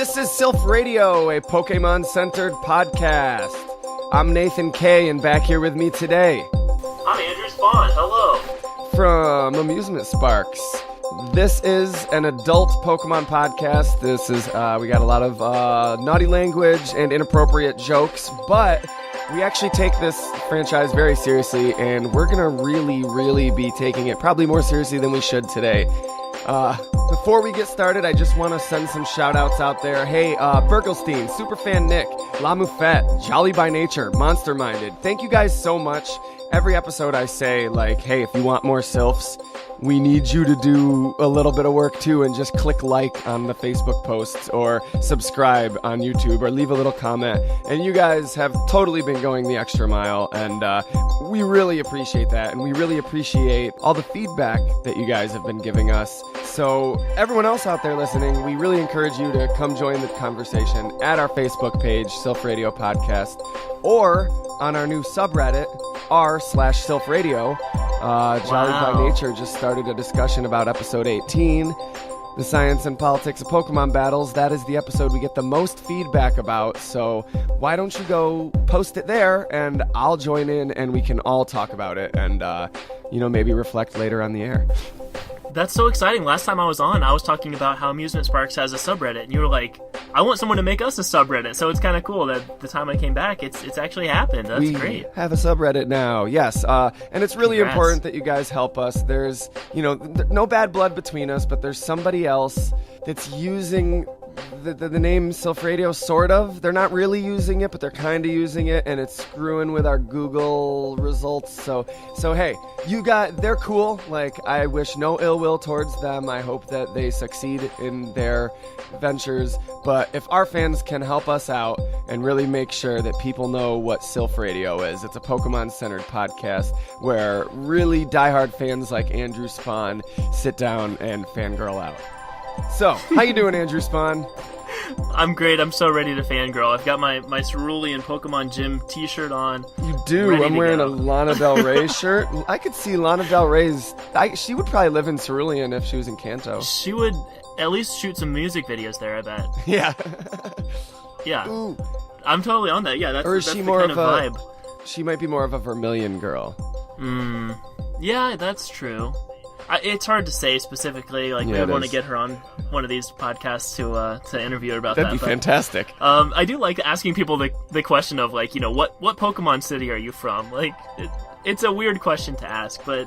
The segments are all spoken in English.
This is Silph Radio, a Pokemon-centered podcast. I'm Nathan K, and back here with me today, I'm Andrew Spohn. Hello. From Amusement Sparks. This is an adult Pokemon podcast. This is, we got a lot of naughty language and inappropriate jokes, but we actually take this franchise very seriously, and we're gonna really be taking it probably more seriously than we should today. Before we get started, I just want to send some shout-outs out there. Hey, Bergelstein, Superfan Nick, La Moufette, Jolly by Nature, Monster Minded. Thank you guys so much. Every episode I say, like, hey, if you want more Silphs, we need you to do a little bit of work too and just click like on the Facebook posts or subscribe on YouTube or leave a little comment. And you guys have totally been going the extra mile, and we really appreciate that. And we really appreciate all the feedback that you guys have been giving us. So everyone else out there listening, we really encourage you to come join the conversation at our Facebook page, Silph Radio Podcast, or on our new subreddit, r/Silph Radio. Jolly by Nature just started a discussion about episode 18, the science and politics of Pokemon battles. That is the episode we get the most feedback about, so why don't you go post it there, and I'll join in, and we can all talk about it, and, maybe reflect later on the air. That's so exciting. Last time I was on, I was talking about how Amusement Sparks has a subreddit, and you were like, I want someone to make us a subreddit. So it's kind of cool that the time I came back, it's actually happened. That's great. We have a subreddit now, yes. And it's really Congrats. important that you guys help us. There's, no bad blood between us, but there's somebody else that's using the name Silph Radio, sort of. They're not really using it, but they're kind of using it, and it's screwing with our Google results. So hey, they're cool. Like, I wish no ill will towards them. I hope that they succeed in their ventures. But if our fans can help us out and really make sure that people know what Silph Radio is, it's a Pokemon-centered podcast where really diehard fans like Andrew Spohn sit down and fangirl out. So, how you doing, Andrew Spohn? I'm great. I'm so ready to fangirl. I've got my Cerulean Pokemon Gym t-shirt on. You do. I'm wearing a Lana Del Rey shirt. I could see Lana Del Rey's... she would probably live in Cerulean if she was in Kanto. She would at least shoot some music videos there, I bet. Yeah. Yeah. Ooh. I'm totally on that. Yeah, that's, or is that's she the more kind of of a vibe. She might be more of a Vermilion girl. Yeah, that's true. It's hard to say specifically. Like, we would want to get her on one of these podcasts to interview her about that. That'd be fantastic. I do like asking people the question of, like, what Pokemon city are you from? Like, it's a weird question to ask, but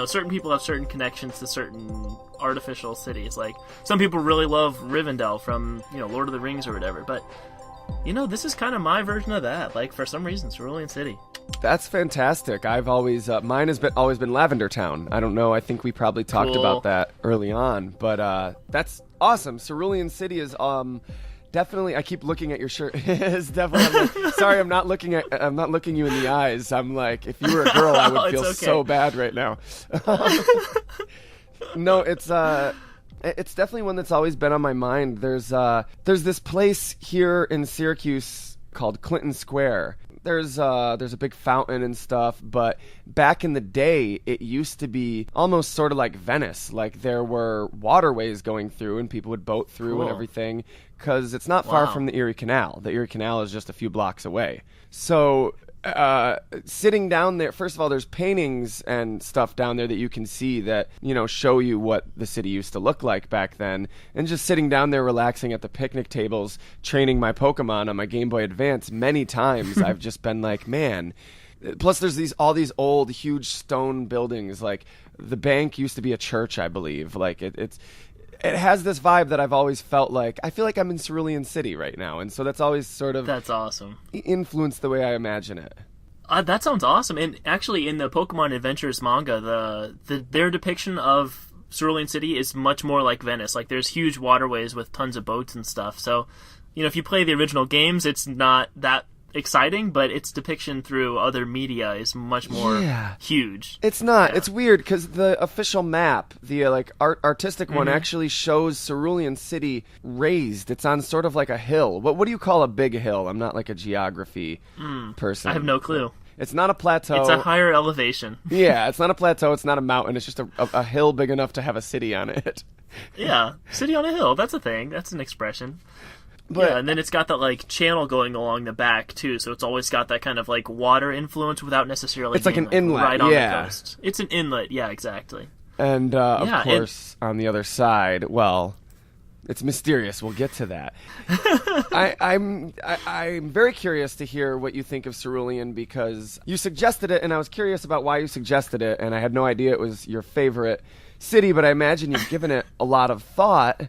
certain people have certain connections to certain artificial cities. Like, some people really love Rivendell from Lord of the Rings or whatever. But this is kind of my version of that. Like, for some reason, Cerulean City. That's fantastic. I've always mine has always been Lavender Town. I don't know. I think we probably talked about that early on, but that's awesome. Cerulean City is definitely. I keep looking at your shirt. It's definitely. Sorry, I'm not looking you in the eyes. I'm like, if you were a girl, I would feel so bad right now. No, it's definitely one that's always been on my mind. There's this place here in Syracuse called Clinton Square. There's a big fountain and stuff, but back in the day, it used to be almost sort of like Venice. Like, there were waterways going through, and people would boat through and everything, because it's not far from the Erie Canal. The Erie Canal is just a few blocks away. So sitting down there, first of all, there's paintings and stuff down there that you can see that show you what the city used to look like back then, and just sitting down there relaxing at the picnic tables, training my Pokemon on my Game Boy Advance many times. I've just been like, man. Plus there's all these old huge stone buildings. Like, the bank used to be a church, I believe. Like, it has this vibe that I've always felt like. I feel like I'm in Cerulean City right now, and so that's always sort of... That's awesome. ...influenced the way I imagine it. That sounds awesome. And actually, in the Pokemon Adventures manga, their depiction of Cerulean City is much more like Venice. Like, there's huge waterways with tons of boats and stuff. So, if you play the original games, it's not that exciting, but its depiction through other media is much more huge. It's not. Yeah. It's weird because the official map, the artistic one, actually shows Cerulean City raised. It's on sort of like a hill. What do you call a big hill? I'm not like a geography person. I have no clue. It's not a plateau. It's a higher elevation. Yeah, it's not a plateau. It's not a mountain. It's just a hill big enough to have a city on it. Yeah, city on a hill. That's a thing. That's an expression. But, yeah, and then it's got that like channel going along the back too, so it's always got that kind of like water influence without necessarily. It's like being, an inlet, right on yeah. the coast. It's an inlet, yeah, exactly. And of course, on the other side, well, it's mysterious. We'll get to that. I'm very curious to hear what you think of Cerulean, because you suggested it, and I was curious about why you suggested it, and I had no idea it was your favorite city, but I imagine you've given it a lot of thought.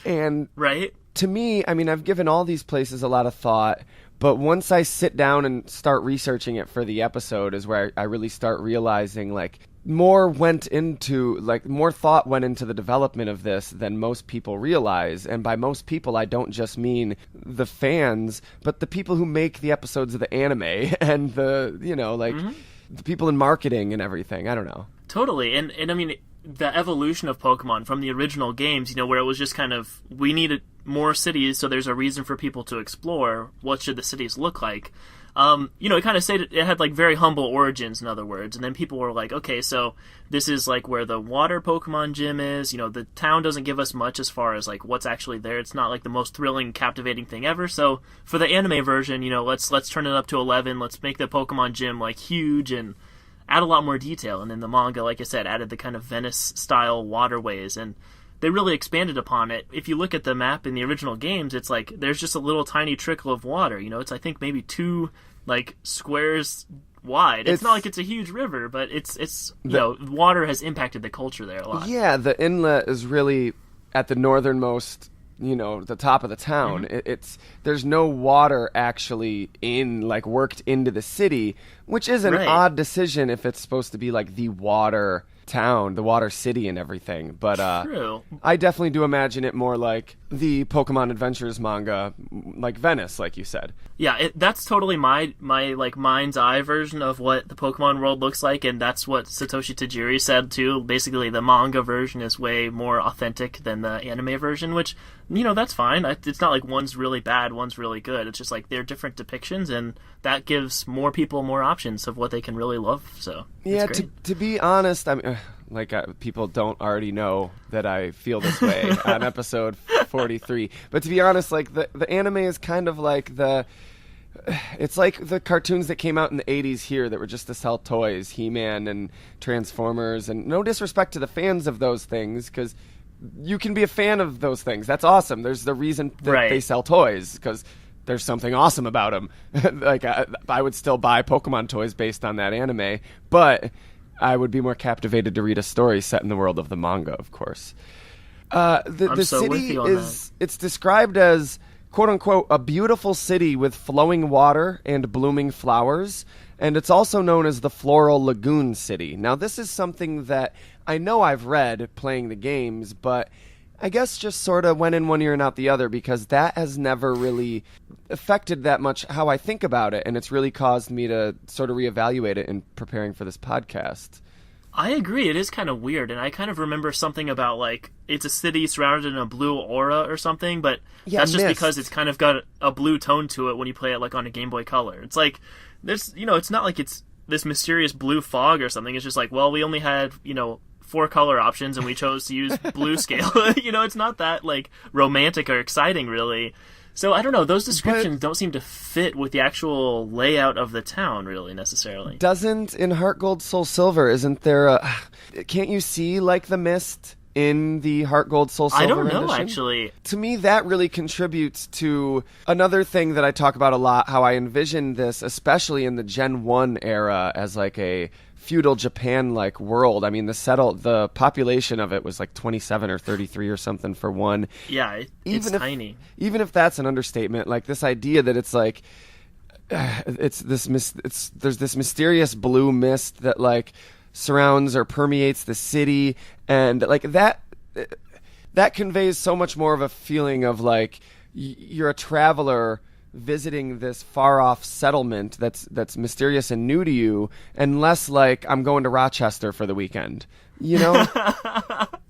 And right. To me, I mean, I've given all these places a lot of thought, but once I sit down and start researching it for the episode is where I really start realizing, like, more thought went into the development of this than most people realize. And by most people, I don't just mean the fans, but the people who make the episodes of the anime and the people in marketing and everything. I don't know. Totally. And I mean, the evolution of Pokemon from the original games, where it was just kind of, we needed more cities, so there's a reason for people to explore. What should the cities look like? It kind of said it had like very humble origins, in other words, and then people were like, okay, so this is like where the water Pokemon gym is. The town doesn't give us much as far as like what's actually there. It's not like the most thrilling, captivating thing ever. So for the anime version, let's turn it up to 11. Let's make the Pokemon gym like huge and add a lot more detail. And then the manga, like I said, added the kind of Venice-style waterways, and they really expanded upon it. If you look at the map in the original games, it's like there's just a little tiny trickle of water. It's, I think, maybe 2 like squares wide. It's not like it's a huge river, but it's water has impacted the culture there a lot. Yeah, the inlet is really at the northernmost, the top of the town. Mm-hmm. There's no water actually worked into the city, which is an odd decision if it's supposed to be like the water town, the water city and everything. But True. I definitely do imagine it more like the Pokemon Adventures manga, like Venice, like you said. Yeah, that's totally my like mind's eye version of what the Pokemon world looks like, and that's what Satoshi Tajiri said too. Basically, the manga version is way more authentic than the anime version, which, that's fine. It's not like one's really bad, one's really good. It's just like they're different depictions, and that gives more people more options of what they can really love. So yeah, to be honest, I mean, people don't already know that I feel this way on episode 43. But to be honest, like the anime is kind of like it's like the cartoons that came out in the 80s here that were just to sell toys, He-Man and Transformers, and no disrespect to the fans of those things, because you can be a fan of those things. That's awesome. There's the reason that they sell toys, because there's something awesome about them. Like I would still buy Pokemon toys based on that anime, but I would be more captivated to read a story set in the world of the manga, of course. The city it's described as, quote unquote, a beautiful city with flowing water and blooming flowers, and it's also known as the Floral Lagoon City. Now, this is something that I know I've read playing the games, but I guess just sort of went in one ear and out the other, because that has never really affected that much how I think about it, and it's really caused me to sort of reevaluate it in preparing for this podcast. I agree. It is kind of weird, and I kind of remember something about, like, it's a city surrounded in a blue aura or something, but that's just because it's kind of got a blue tone to it when you play it, like, on a Game Boy Color. It's like, there's, it's not like it's this mysterious blue fog or something. It's just like, well, we only had, 4 color options, and we chose to use blue scale. It's not that, like, romantic or exciting, really. So, I don't know, those descriptions don't seem to fit with the actual layout of the town, really, necessarily. Doesn't, in Heart Gold, Soul Silver, isn't there can't you see, like, the mist in the Heart Gold, Soul Silver I don't know, rendition? Actually. To me, that really contributes to another thing that I talk about a lot, how I envision this, especially in the Gen 1 era, as, like, a feudal Japan-like world. I mean, the population of it was like 27 or 33 or something for one. Yeah, it's tiny. Even if that's an understatement, like this idea that it's like there's this mysterious blue mist that like surrounds or permeates the city, and like that conveys so much more of a feeling of like you're a traveler visiting this far-off settlement that's mysterious and new to you, and less like I'm going to Rochester for the weekend,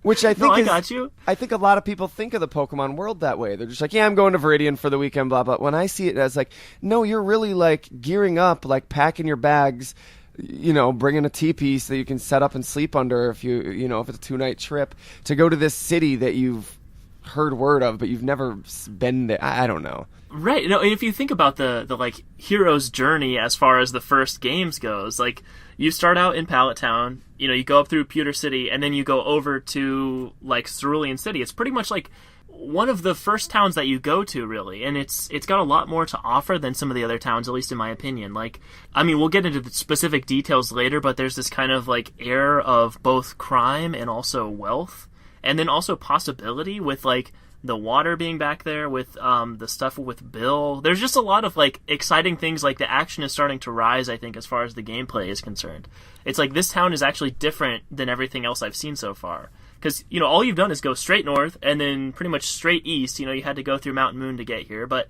Which I think I got you. I think a lot of people think of the Pokemon world that way. They're just like, yeah, I'm going to Viridian for the weekend, blah, blah. When I see it as like, no, you're really like gearing up, like packing your bags, bringing a teepee so that you can set up and sleep under if if it's a 2-night trip to go to this city that you've heard word of, but you've never been there. I don't know. Right. No, if you think about the like hero's journey as far as the first games goes, like you start out in Pallet Town, you go up through Pewter City, and then you go over to like Cerulean City. It's pretty much like one of the first towns that you go to, really, and it's got a lot more to offer than some of the other towns, at least in my opinion. Like, I mean, we'll get into the specific details later, but there's this kind of like air of both crime and also wealth, and then also possibility with like the water being back there, with the stuff with Bill. There's just a lot of like exciting things. Like the action is starting to rise, I think, as far as the gameplay is concerned. It's like this town is actually different than everything else I've seen so far. Because, all you've done is go straight north and then pretty much straight east. You had to go through Mountain Moon to get here. But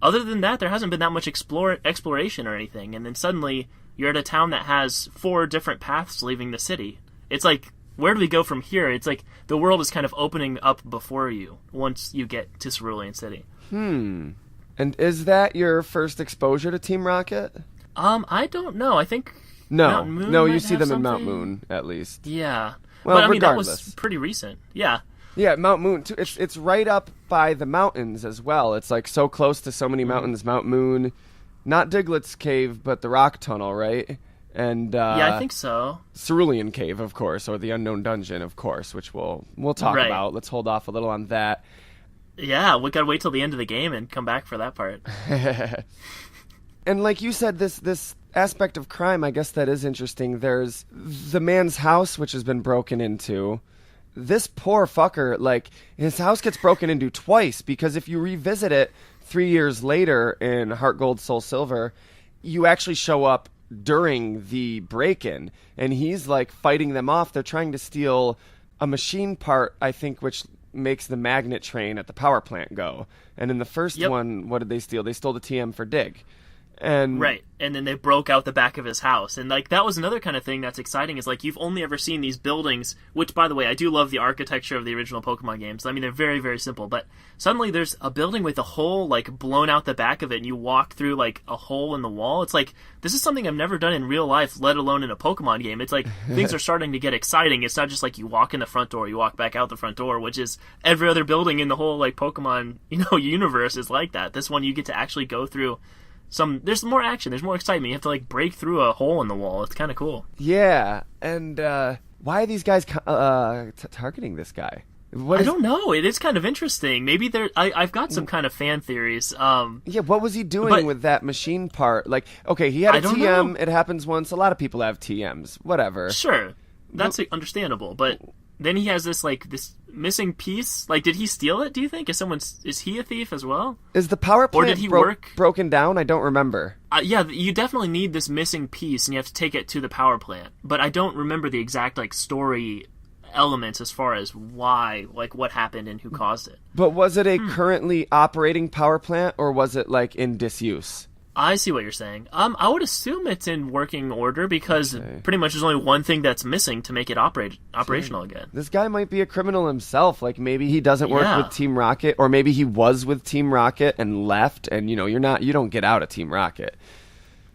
other than that, there hasn't been that much exploration or anything. And then suddenly you're at a town that has 4 different paths leaving the city. It's like, where do we go from here? It's like the world is kind of opening up before you once you get to Cerulean City. And is that your first exposure to Team Rocket? I don't know. I think Mountain Moon you see them something. in Mount Moon, at least. Yeah. Well, but I mean, regardless. that was pretty recent. Yeah. Yeah, Mount Moon, too. It's right up by the mountains as well. It's like so close to so many mountains. Mount Moon, not Diglett's Cave, but the Rock Tunnel, right? And yeah, I think so. Cerulean Cave, of course, or the Unknown Dungeon, of course, which we'll talk about. Let's hold off a little on that. Yeah, we gotta wait till the end of the game and come back for that part. And like you said, this aspect of crime, I guess that is interesting. There's the man's house, which has been broken into. This poor fucker, like, his house gets broken into twice, because if you revisit it 3 years later in Heart Gold, Soul Silver, you actually show up during the break-in, and he's like fighting them off. They're trying to steal a machine part, I think, which makes the magnet train at the power plant go. And in the first one, what did they steal? They stole the TM for Dig. Right, and then they broke out the back of his house. And like that was another kind of thing that's exciting, is like you've only ever seen these buildings, which, by the way, I do love the architecture of the original Pokemon games. I mean, they're very, very simple, but suddenly there's a building with a hole like blown out the back of it, and you walk through like a hole in the wall. It's like, this is something I've never done in real life, let alone in a Pokemon game. It's like things are starting to get exciting. It's not just like you walk in the front door, you walk back out the front door, which is every other building in the whole like Pokemon universe is like that. This one you get to actually go through there's more action, there's more excitement. You have to like break through a hole in the wall. It's kind of cool. Yeah, and why are these guys targeting this guy? I don't know. It is kind of interesting. Maybe I've got some kind of fan theories. Yeah, what was he doing with that machine part? Like, okay, he had a TM. It happens once. A lot of people have TMs. Whatever. Sure, that's understandable. But then he has this missing piece. Like, did he steal it, do you think? Is he a thief as well? Is the power plant or did he broken down? I don't remember. Yeah, you definitely need this missing piece, and you have to take it to the power plant. But I don't remember the exact story elements as far as why, what happened and who caused it. But was it a currently operating power plant, or was it in disuse? I see what you're saying. I would assume it's in working order, because pretty much there's only one thing that's missing to make it operational again. This guy might be a criminal himself. Like, maybe he doesn't work with Team Rocket, or maybe he was with Team Rocket and left, and you don't get out of Team Rocket.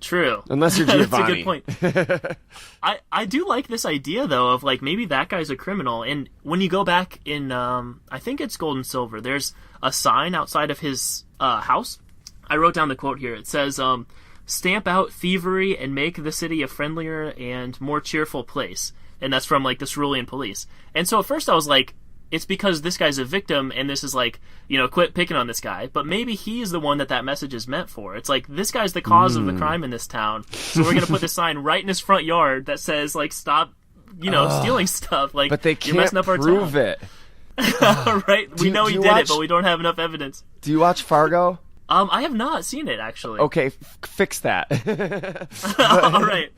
True. Unless you're Giovanni. That's a good point. I do like this idea, though, of maybe that guy's a criminal. And when you go back in, I think it's Gold and Silver, there's a sign outside of his house. I wrote down the quote here. It says, stamp out thievery and make the city a friendlier and more cheerful place. And that's from the Cerulean police. And so at first I was like, it's because this guy's a victim, and this is quit picking on this guy. But maybe he's the one that message is meant for. It's like, this guy's the cause of the crime in this town. So we're going to put this sign right in his front yard that says, stop, stealing stuff. But they can't you're messing up our prove town. it. Right? We know he did it, but we don't have enough evidence. Do you watch Fargo? I have not seen it, actually. Okay, fix that. All right.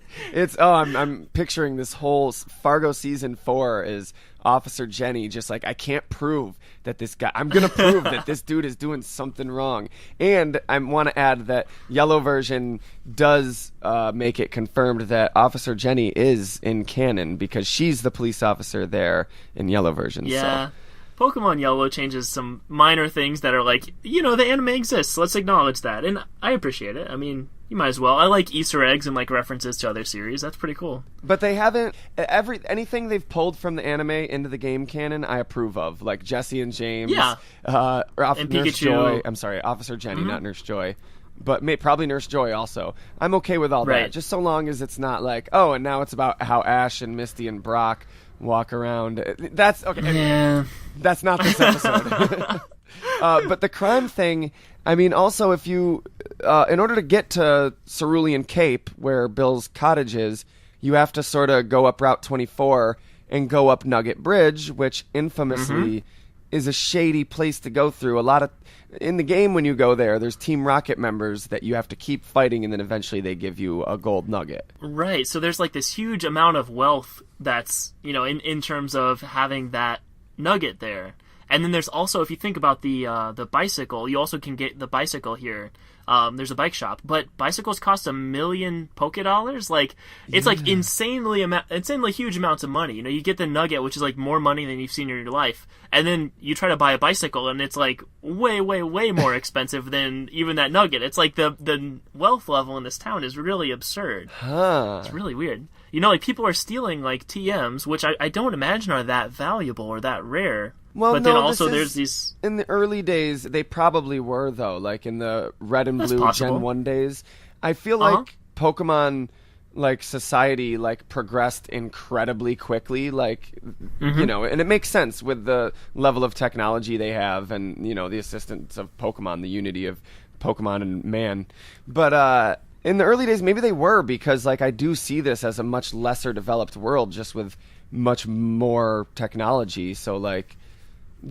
I'm picturing this whole Fargo season 4 is Officer Jenny just like, I can't prove that this guy, I'm gonna prove that this dude is doing something wrong. And I want to add that yellow version does make it confirmed that Officer Jenny is in canon because she's the police officer there in yellow version. Yeah. So. Pokemon Yellow changes some minor things that are like, the anime exists. Let's acknowledge that. And I appreciate it. I mean, you might as well. I like Easter eggs and like references to other series. That's pretty cool. But they haven't anything they've pulled from the anime into the game canon. I approve of, like Jesse and James. Yeah. And Nurse Pikachu. Joy. I'm sorry, Officer Jenny, not Nurse Joy. But probably Nurse Joy also. I'm okay with all that, just so long as it's not like, oh, and now it's about how Ash and Misty and Brock walk around. That's okay. Yeah. That's not this episode. But the crime thing, I mean, also if you, in order to get to Cerulean Cape, where Bill's cottage is, you have to sort of go up Route 24 and go up Nugget Bridge, which infamously is a shady place to go through. In the game, when you go there's Team Rocket members that you have to keep fighting, and then eventually they give you a gold nugget. Right, so there's like this huge amount of wealth that's, in terms of having that nugget there. And then there's also, if you think about the bicycle, you also can get the bicycle here. There's a bike shop, but bicycles cost $1 million Poké-Dollars. Like, it's like insanely huge amounts of money. You get the nugget, which is like more money than you've seen in your life, and then you try to buy a bicycle, and it's like way, way, way more expensive than even that nugget. It's like the wealth level in this town is really absurd. It's really weird. Like people are stealing like TMs, which I don't imagine are that valuable or that rare. Well, but then also there's these... In the early days, they probably were, though, like in the Red and Blue possible. Gen 1 days. I feel like Pokemon, like, society, like, progressed incredibly quickly, like, and it makes sense with the level of technology they have and, the assistance of Pokemon, the unity of Pokemon and man. But, in the early days, maybe they were, because, like, I do see this as a much lesser developed world, just with much more technology, so, like...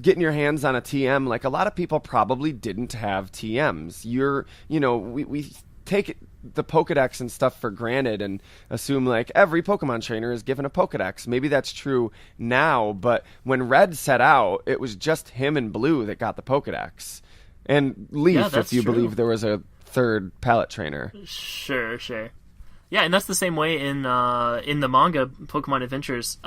Getting your hands on a TM, like a lot of people probably didn't have TMs. We take the Pokedex and stuff for granted and assume like every Pokemon trainer is given a Pokedex. Maybe that's true now, but when Red set out, it was just him and Blue that got the Pokedex. And Leaf, if you believe there was a third palette trainer. Sure. Yeah, and that's the same way in the manga Pokemon Adventures.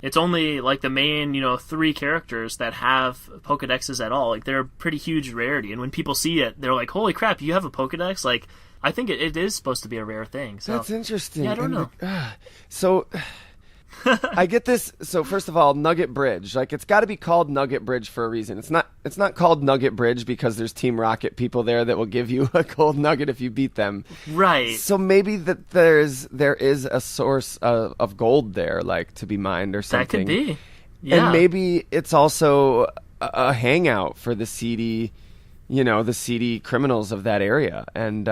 It's only like the main, 3 characters that have Pokedexes at all. Like they're a pretty huge rarity, and when people see it, they're like, "Holy crap, you have a Pokedex!" Like I think it is supposed to be a rare thing. So that's interesting. Yeah, I don't know. So I get this. So first of all, Nugget Bridge, like it's got to be called Nugget Bridge for a reason. It's not called Nugget Bridge because there's Team Rocket people there that will give you a gold nugget if you beat them. Right. So maybe that there is a source of gold there, like to be mined or something. That could be. Yeah. And maybe it's also a hangout for the seedy criminals of that area. And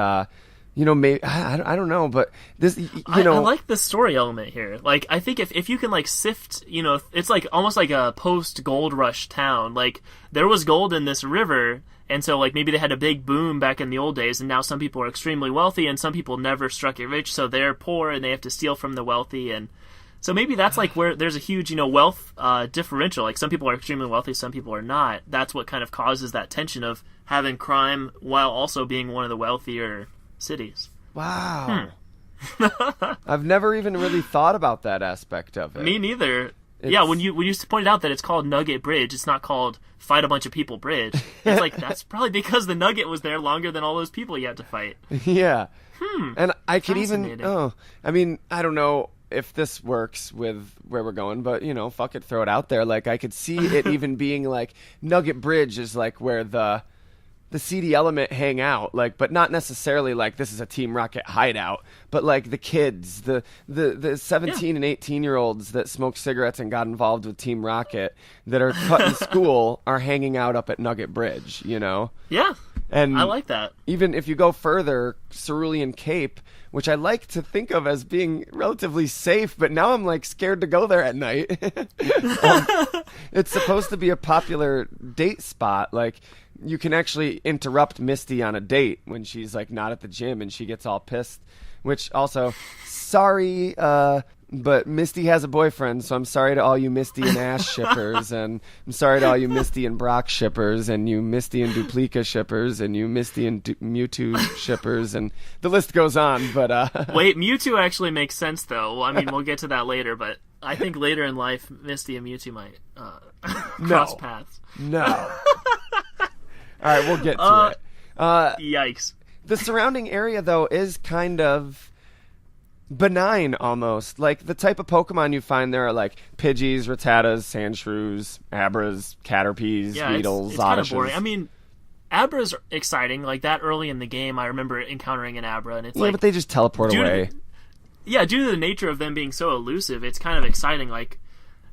maybe I don't know, but this, I like the story element here. Like, I think if you can like sift, it's like almost like a post gold rush town. Like there was gold in this river, and so like maybe they had a big boom back in the old days, and now some people are extremely wealthy, and some people never struck it rich, so they're poor and they have to steal from the wealthy, and so maybe that's like where there's a huge wealth differential. Like some people are extremely wealthy, some people are not. That's what kind of causes that tension of having crime while also being one of the wealthier cities. Wow. I've never even really thought about that aspect of it. Me neither. Yeah, when you pointed out that it's called Nugget Bridge, it's not called Fight a Bunch of People Bridge. It's like that's probably because the Nugget was there longer than all those people you had to fight. Yeah. And I could even I don't know if this works with where we're going, but fuck it, throw it out there. Like I could see it even being like Nugget Bridge is like where the seedy element hang out, like, but not necessarily like this is a Team Rocket hideout, but like the kids, the 17 and 18-year-olds that smoked cigarettes and got involved with Team Rocket that are cutting school are hanging out up at Nugget Bridge, Yeah, and I like that. Even if you go further, Cerulean Cape, which I like to think of as being relatively safe, but now I'm like scared to go there at night. It's supposed to be a popular date spot, like you can actually interrupt Misty on a date when she's like not at the gym and she gets all pissed, which also sorry But Misty has a boyfriend, so I'm sorry to all you Misty and Ash shippers, and I'm sorry to all you Misty and Brock shippers, and you Misty and Duplica shippers, and you Misty and Mewtwo shippers, and the list goes on. But wait, Mewtwo actually makes sense, though. I mean, we'll get to that later, but I think later in life, Misty and Mewtwo might cross paths. No. All right, we'll get to it. Yikes. The surrounding area, though, is kind of benign almost. Like the type of Pokemon you find there are like Pidgeys, Rattatas, Sandshrews, Abras, Caterpies, Weedles, it's kind of Odyshes. boring. I mean, Abra's exciting. Like that early in the game, I remember encountering an Abra, and it's like, but they just teleport away. Due to the nature of them being so elusive, it's kind of exciting. Like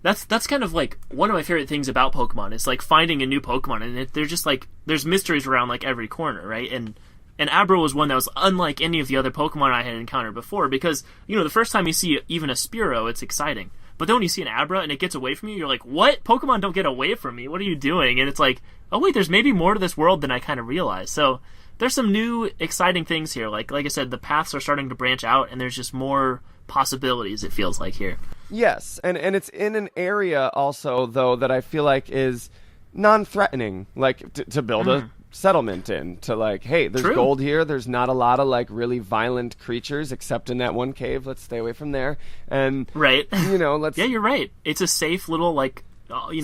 that's kind of like one of my favorite things about Pokemon. It's like finding a new Pokemon, and they're just like there's mysteries around like every corner, right? And Abra was one that was unlike any of the other Pokemon I had encountered before because, the first time you see even a Spearow, it's exciting. But then when you see an Abra and it gets away from you, you're like, what? Pokemon don't get away from me. What are you doing? And it's like, oh wait, there's maybe more to this world than I kind of realized. So there's some new exciting things here. Like I said, the paths are starting to branch out and there's just more possibilities, it feels like, here. Yes, and it's in an area also, though, that I feel like is non-threatening, like to build a settlement in, to like, hey, there's gold here, there's not a lot of like really violent creatures except in that one cave, let's stay away from there. And right, let's yeah, you're right, it's a safe little like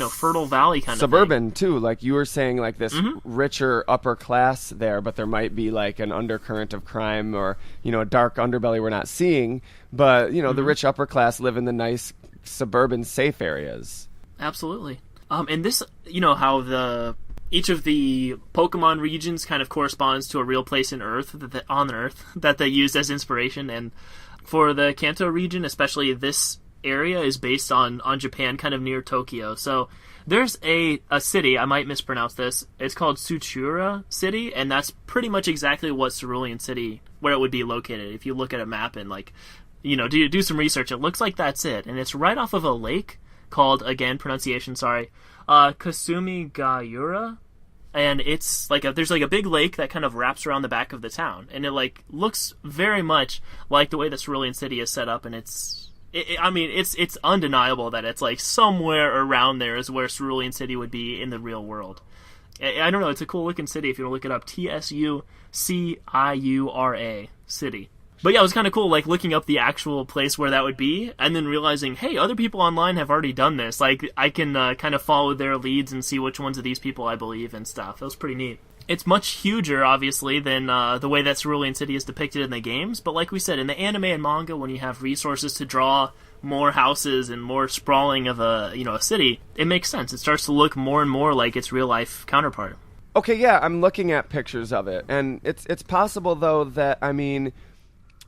fertile valley kind suburban of thing. Too, like you were saying, like this richer upper class there, but there might be like an undercurrent of crime or a dark underbelly we're not seeing, but the rich upper class live in the nice suburban safe areas. Absolutely. And this, how each of the Pokemon regions kind of corresponds to a real place on Earth that they used as inspiration. And for the Kanto region, especially this area, is based on Japan, kind of near Tokyo. So there's a city, I might mispronounce this, it's called Tsuchura City, and that's pretty much exactly what Cerulean City, where it would be located. If you look at a map and do some research, it looks like that's it. And it's right off of a lake called, again, pronunciation, sorry, Kasumi-Gayura, and it's like there's like a big lake that kind of wraps around the back of the town, and it like looks very much like the way the Cerulean City is set up, and it's undeniable that it's like somewhere around there is where Cerulean City would be in the real world. I don't know, it's a cool looking city if you want to look it up. Tsuciura City. But yeah, it was kind of cool, like, looking up the actual place where that would be, and then realizing, hey, other people online have already done this. Like, I can kind of follow their leads and see which ones of these people I believe and stuff. That was pretty neat. It's much huger, obviously, than the way that Cerulean City is depicted in the games, but like we said, in the anime and manga, when you have resources to draw more houses and more sprawling of a city, it makes sense. It starts to look more and more like its real-life counterpart. Okay, yeah, I'm looking at pictures of it, and it's possible, though, that,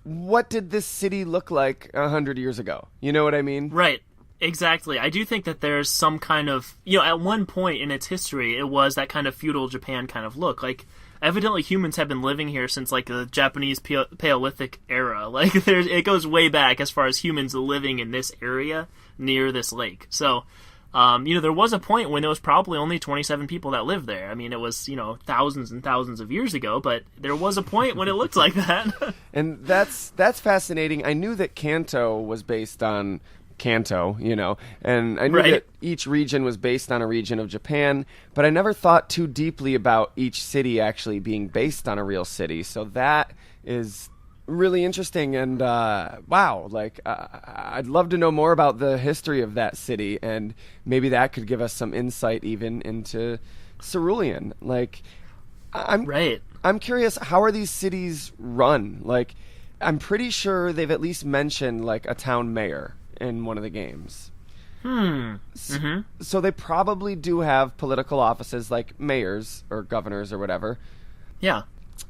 what did this city look like 100 years ago? You know what I mean? Right. Exactly. I do think that there's some kind of, at one point in its history, it was that kind of feudal Japan kind of look. Like, evidently humans have been living here since, like, the Japanese Paleolithic era. Like, it goes way back as far as humans living in this area near this lake. So, there was a point when there was probably only 27 people that lived there. I mean, it was, thousands and thousands of years ago, but there was a point when it looked like that. And that's fascinating. I knew that Kanto was based on Kanto, and I knew that each region was based on a region of Japan, but I never thought too deeply about each city actually being based on a real city. So that is really interesting, and wow, I'd love to know more about the history of that city, and maybe that could give us some insight even into Cerulean. I'm curious, how are these cities run? Like, I'm pretty sure they've at least mentioned like a town mayor in one of the games. So they probably do have political offices like mayors or governors or whatever. Yeah.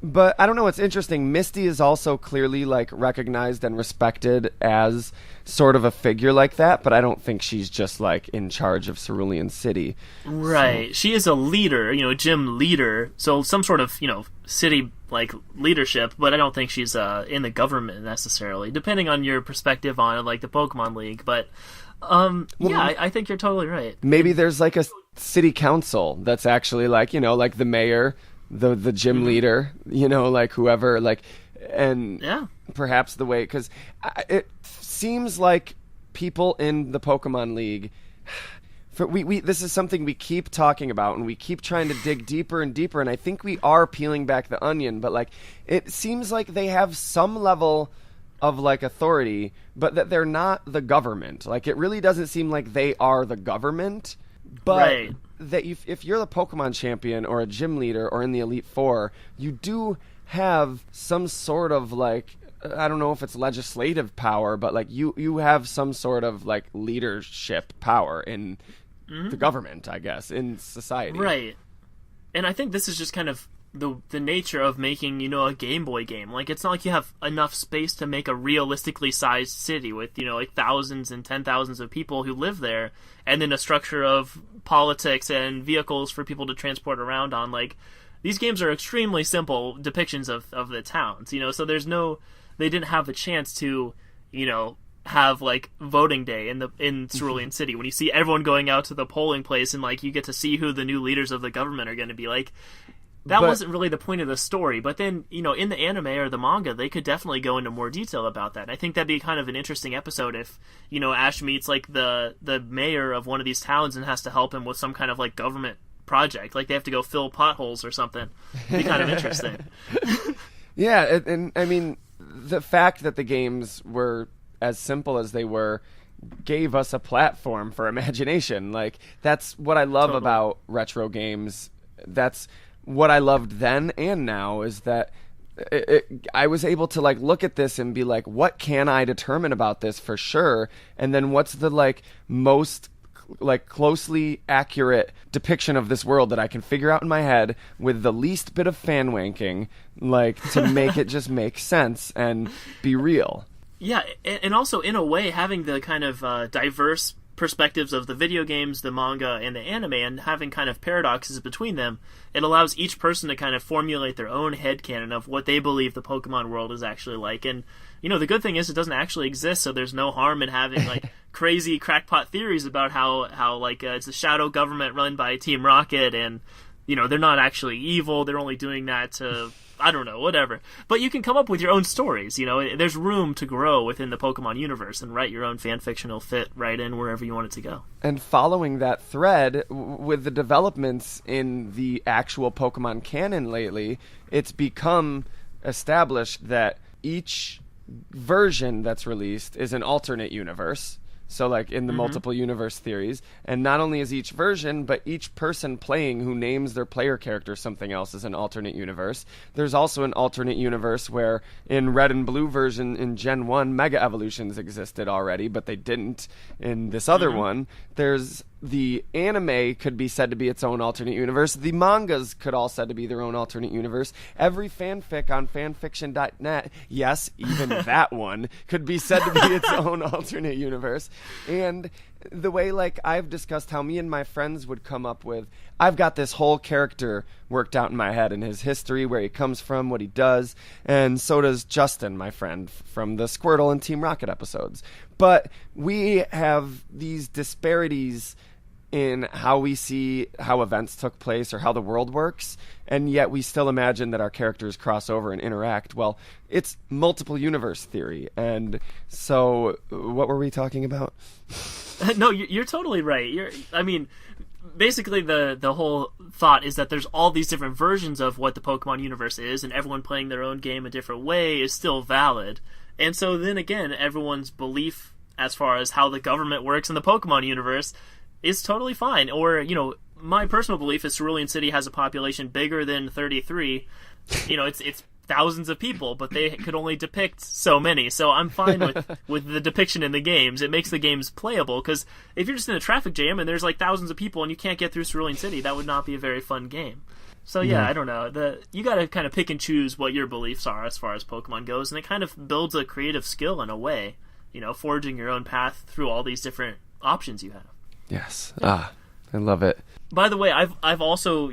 But I don't know, it's interesting. Misty is also clearly like recognized and respected as sort of a figure like that, but I don't think she's just like in charge of Cerulean City. Right. So. She is a leader, gym leader, so some sort of, city like leadership, but I don't think she's in the government necessarily, depending on your perspective on like the Pokemon League. But I think you're totally right. Maybe there's like a city council that's actually like, like the mayor, the gym leader, like whoever, like, and perhaps the way, because it seems like people in the Pokemon League, this is something we keep talking about, and we keep trying to dig deeper and deeper, and I think we are peeling back the onion, but like it seems like they have some level of like authority, but that they're not the government. Like it really doesn't seem like they are the government, but right. That if you're the Pokemon champion or a gym leader or in the Elite Four, you do have some sort of like, I don't know if it's legislative power, but like you have some sort of like leadership power in the government, I guess, in society. Right. And I think this is just kind of the nature of making, a Game Boy game. Like, it's not like you have enough space to make a realistically sized city with, like thousands and 10,000s of people who live there, and then a structure of politics and vehicles for people to transport around on. Like, these games are extremely simple depictions of the towns, so they didn't have a chance to, have like voting day in Cerulean City when you see everyone going out to the polling place and like you get to see who the new leaders of the government are going to be. Like, that wasn't really the point of the story, but then, in the anime or the manga, they could definitely go into more detail about that. And I think that'd be kind of an interesting episode if, Ash meets, like, the mayor of one of these towns and has to help him with some kind of, like, government project. Like, they have to go fill potholes or something. It'd be kind of interesting. Yeah, and I mean, the fact that the games were as simple as they were gave us a platform for imagination. Like, that's what I love about retro games. That's what I loved then and now, is that I was able to like look at this and be like, what can I determine about this for sure? And then what's the like most like closely accurate depiction of this world that I can figure out in my head with the least bit of fan wanking, like to make it just make sense and be real. Yeah, and also in a way having the kind of diverse perspectives of the video games, the manga, and the anime, and having kind of paradoxes between them, it allows each person to kind of formulate their own headcanon of what they believe the Pokemon world is actually like. And, the good thing is it doesn't actually exist, so there's no harm in having, like, crazy crackpot theories about how like, it's a shadow government run by Team Rocket, and, they're not actually evil, they're only doing that to, I don't know, whatever. But you can come up with your own stories, there's room to grow within the Pokemon universe and write your own fan fiction. Will fit right in wherever you want it to go. And following that thread, with the developments in the actual Pokemon canon lately, it's become established that each version that's released is an alternate universe. So, like, in the multiple universe theories. And not only is each version, but each person playing who names their player character something else is an alternate universe. There's also an alternate universe where in Red and Blue version in Gen 1, Mega Evolutions existed already, but they didn't in this other one. There's the anime could be said to be its own alternate universe. The mangas could all said to be their own alternate universe. Every fanfic on fanfiction.net, yes, even that one, could be said to be its own alternate universe. And the way, like, I've discussed how me and my friends would come up with, I've got this whole character worked out in my head and his history, where he comes from, what he does, and so does Justin, my friend, from the Squirtle and Team Rocket episodes. But we have these disparities in how we see how events took place or how the world works, and yet we still imagine that our characters cross over and interact. Well, it's multiple universe theory, and so what were we talking about? No, you're totally right. Basically the whole thought is that there's all these different versions of what the Pokemon universe is, and everyone playing their own game a different way is still valid. And so then again, everyone's belief as far as how the government works in the Pokemon universe is totally fine. Or, my personal belief is Cerulean City has a population bigger than 33. It's thousands of people, but they could only depict so many. So I'm fine with the depiction in the games. It makes the games playable, because if you're just in a traffic jam and there's like thousands of people and you can't get through Cerulean City, that would not be a very fun game. So yeah, I don't know. You got to kind of pick and choose what your beliefs are as far as Pokemon goes, and it kind of builds a creative skill in a way, forging your own path through all these different options you have. Yes. I love it. By the way, I've also,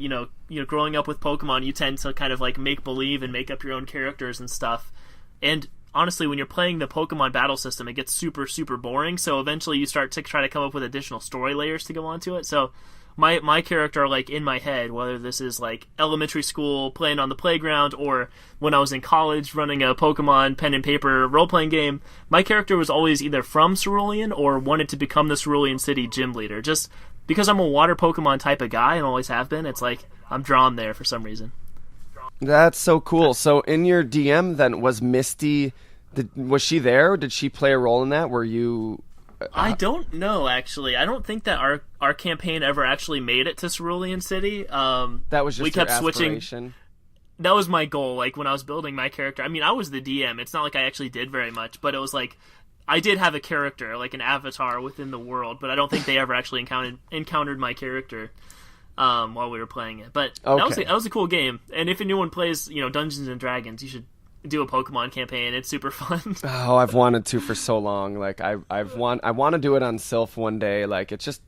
growing up with Pokemon, you tend to kind of like make believe and make up your own characters and stuff. And honestly, when you're playing the Pokemon battle system, it gets super, super boring. So eventually you start to try to come up with additional story layers to go onto it. So my character, like, in my head, whether this is, like, elementary school, playing on the playground, or when I was in college running a Pokemon pen and paper role-playing game, my character was always either from Cerulean or wanted to become the Cerulean City gym leader. Just because I'm a water Pokemon type of guy and always have been, it's like I'm drawn there for some reason. That's so cool. So in your DM, then, was Misty... was she there? Did she play a role in that? Were you... I don't know, actually. I don't think that our campaign ever actually made it to Cerulean City. That was just we kept switching. That was my goal, like, when I was building my character. I mean, I was the DM. It's not like I actually did very much, but it was like, I did have a character, like an avatar within the world, but I don't think they ever actually encountered my character while we were playing it. But okay. that was a cool game. And if anyone plays, Dungeons and Dragons, you should do a Pokemon campaign. It's super fun. Oh, I've wanted to for so long. Like I want to do it on Silph one day. Like it's just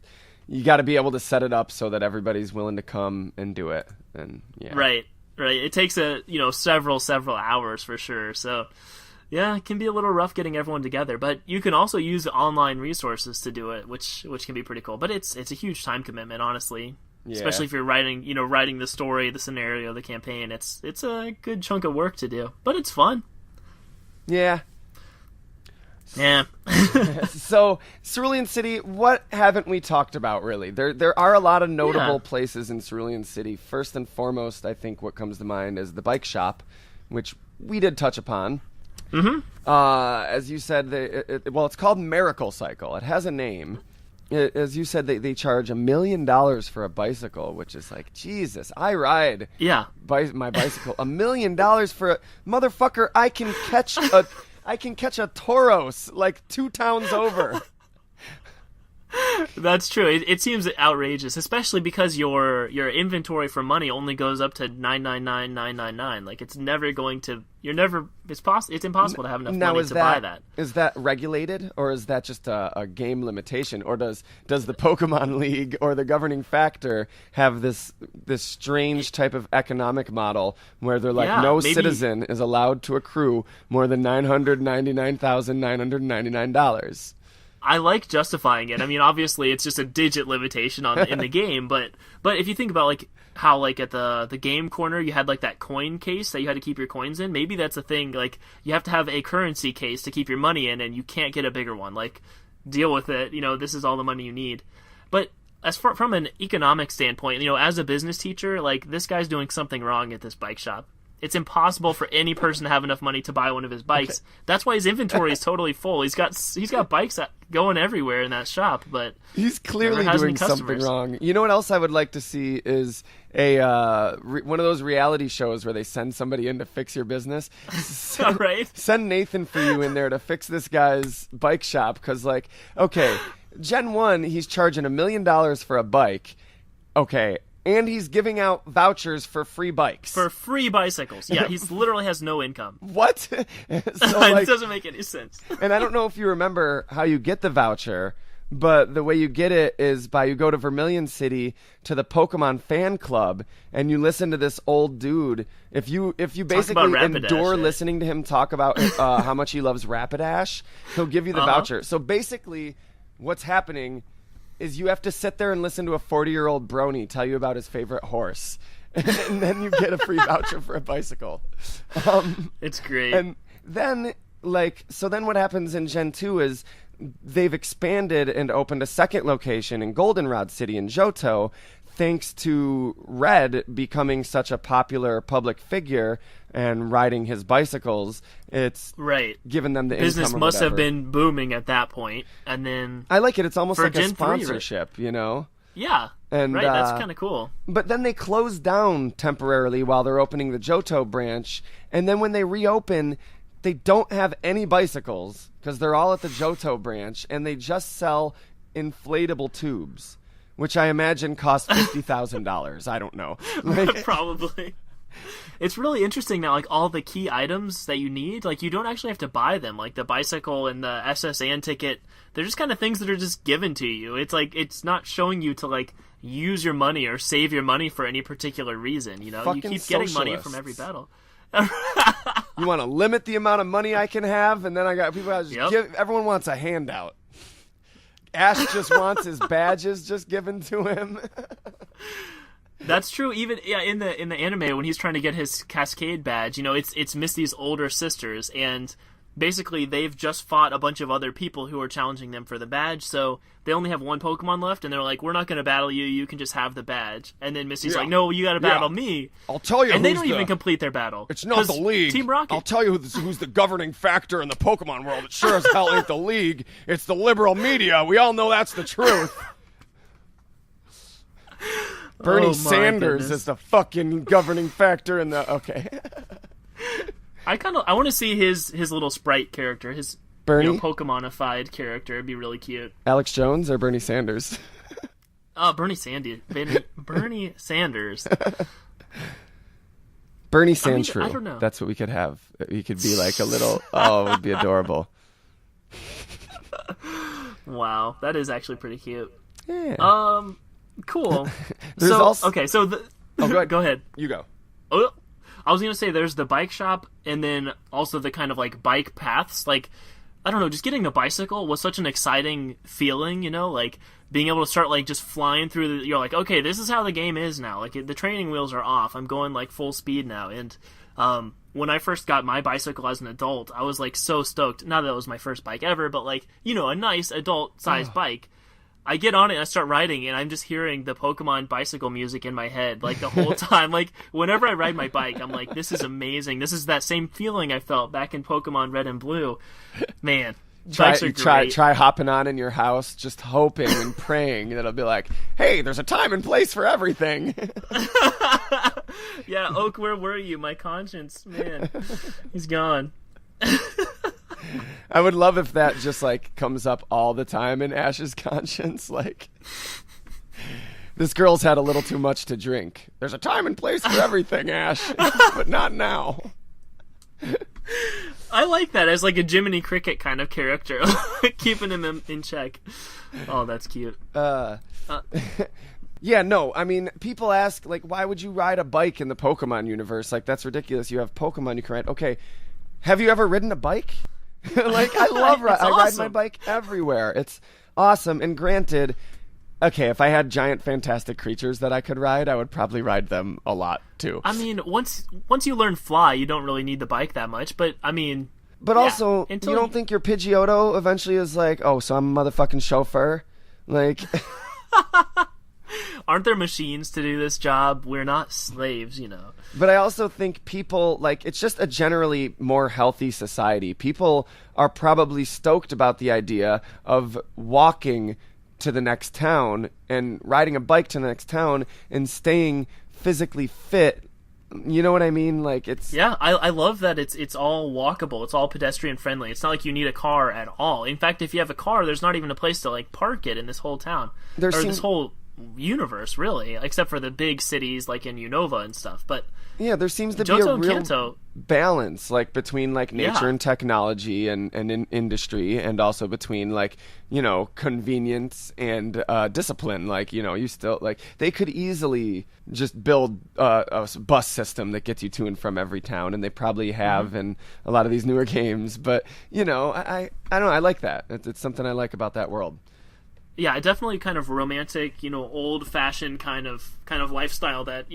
you got to be able to set it up so that everybody's willing to come and do it. And yeah. Right. It takes several hours for sure. So yeah, it can be a little rough getting everyone together, but you can also use online resources to do it, which can be pretty cool. But it's a huge time commitment, honestly. Yeah. Especially if you're writing the story, the scenario, the campaign. It's a good chunk of work to do, but it's fun. Yeah. Yeah. So, Cerulean City, what haven't we talked about, really? There are a lot of notable places in Cerulean City. First and foremost, I think what comes to mind is the bike shop, which we did touch upon. Mm-hmm. As you said, it's called Miracle Cycle. It has a name. As you said, they charge $1 million for a bicycle, which is like, Jesus, I ride my bicycle. $1 million for a motherfucker. I can catch a Tauros like 2 towns over. That's true. It seems outrageous, especially because your inventory for money only goes up to 999,999. Like it's never going to. It's impossible to have enough money to buy that. Is that regulated, or is that just a game limitation, or does the Pokemon League or the governing factor have this strange type of economic model where they're like, maybe citizen is allowed to accrue more than $999,999? I like justifying it. I mean, obviously, it's just a digit limitation in the game, but if you think about like how like at the game corner you had like that coin case that you had to keep your coins in, maybe that's a thing. Like you have to have a currency case to keep your money in, and you can't get a bigger one. Like deal with it. This is all the money you need. But as far from an economic standpoint, as a business teacher, like this guy's doing something wrong at this bike shop. It's impossible for any person to have enough money to buy one of his bikes. Okay. That's why his inventory is totally full. He's got bikes going everywhere in that shop, but he's clearly doing something wrong. You know what else I would like to see is one of those reality shows where they send somebody in to fix your business. Send Nathan for you in there to fix this guy's bike shop because, like, okay, Gen 1, he's charging $1 million for a bike. Okay. And he's giving out vouchers for free bikes. For free bicycles. Yeah, he literally has no income. What? It doesn't make any sense. And I don't know if you remember how you get the voucher, but the way you get it is you go to Vermilion City to the Pokemon fan club, and you listen to this old dude. If you basically endure listening to him talk about how much he loves Rapidash, he'll give you the voucher. So basically, what's happening is you have to sit there and listen to a 40-year-old brony tell you about his favorite horse. And then you get a free voucher for a bicycle. It's great. And then, then what happens in Gen 2 is they've expanded and opened a second location in Goldenrod City in Johto, thanks to Red becoming such a popular public figure and riding his bicycles. It's given them the business income must have been booming at that point, and then I like it. It's almost like Gen a sponsorship, 3, Yeah, and that's kind of cool. But then they close down temporarily while they're opening the Johto branch, and then when they reopen, they don't have any bicycles because they're all at the Johto branch, and they just sell inflatable tubes, which I imagine cost $50,000. I don't know. Probably. It's really interesting now, like all the key items that you need, like you don't actually have to buy them, like the bicycle and the SSN ticket. They're just kind of things that are just given to you. It's like, it's not showing you to like use your money or save your money for any particular reason, You keep getting money from every battle. You want to limit the amount of money I can have, and then I got people that just give, everyone wants a handout. Ash just wants his badges just given to him. That's true. Even in the anime, when he's trying to get his Cascade badge, it's Misty's older sisters, and basically they've just fought a bunch of other people who are challenging them for the badge, so they only have one Pokemon left, and they're like, we're not going to battle you, you can just have the badge. And then Misty's like, no, you got to battle me. I'll tell you. And they don't even complete their battle. It's not the League. Team Rocket. I'll tell you who's the governing factor in the Pokemon world. It sure as hell ain't the League. It's the liberal media. We all know that's the truth. Bernie Sanders is the fucking governing factor in the... Okay. I want to see his little sprite character, his Bernie? Pokemonified character. It'd be really cute. Alex Jones or Bernie Sanders? Bernie Sanders. Bernie Sanders. Bernie Sandshrew. I don't know. That's what we could have. We could be like a little... Oh, it would be adorable. Wow, that is actually pretty cute. Yeah. Cool. Go ahead. You go. Oh, I was gonna say there's the bike shop, and then also the kind of like bike paths. Like, I don't know, just getting the bicycle was such an exciting feeling. Like being able to start like just flying through. You're like, okay, this is how the game is now. Like the training wheels are off. I'm going like full speed now. And when I first got my bicycle as an adult, I was like so stoked. Not that it was my first bike ever, but like a nice adult-sized bike. I get on it and I start riding, and I'm just hearing the Pokemon bicycle music in my head, like, the whole time. Like, whenever I ride my bike, I'm like, this is amazing. This is that same feeling I felt back in Pokemon Red and Blue. Man, bikes are great. Try hopping on in your house, just hoping and praying that it'll be like, hey, there's a time and place for everything. Yeah, Oak, where were you? My conscience, man, he's gone. I would love if that just like comes up all the time in Ash's conscience. Like, this girl's had a little too much to drink. There's a time and place for everything, Ash, but not now. I like that as like a Jiminy Cricket kind of character, keeping him in check. Oh, that's cute. Yeah, no, I mean, people ask, like, why would you ride a bike in the Pokemon universe? Like, that's ridiculous. You have Pokemon you can ride. Okay, have you ever ridden a bike? Like, I love I ride my bike everywhere. It's awesome. And granted, okay, if I had giant fantastic creatures that I could ride, I would probably ride them a lot too. I mean, once you learn fly, you don't really need the bike that much. But I mean, also, you don't think your Pidgeotto eventually is like, oh, so I'm a motherfucking chauffeur? Like, aren't there machines to do this job? We're not slaves, But I also think people, like, it's just a generally more healthy society. People are probably stoked about the idea of walking to the next town and riding a bike to the next town and staying physically fit. You know what I mean? Like, it's... Yeah, I love that it's all walkable. It's all pedestrian friendly. It's not like you need a car at all. In fact, if you have a car, there's not even a place to, like, park it in this whole town. This whole universe, really, except for the big cities like in Unova and stuff. But yeah, there seems to be a real balance, like, between like nature and technology and in industry, and also between like, convenience and discipline. Like, you still, like, they could easily just build a bus system that gets you to and from every town, and they probably have in a lot of these newer games. But I don't know, I like that. It's something I like about that world. Yeah, definitely kind of romantic, old-fashioned kind of lifestyle that,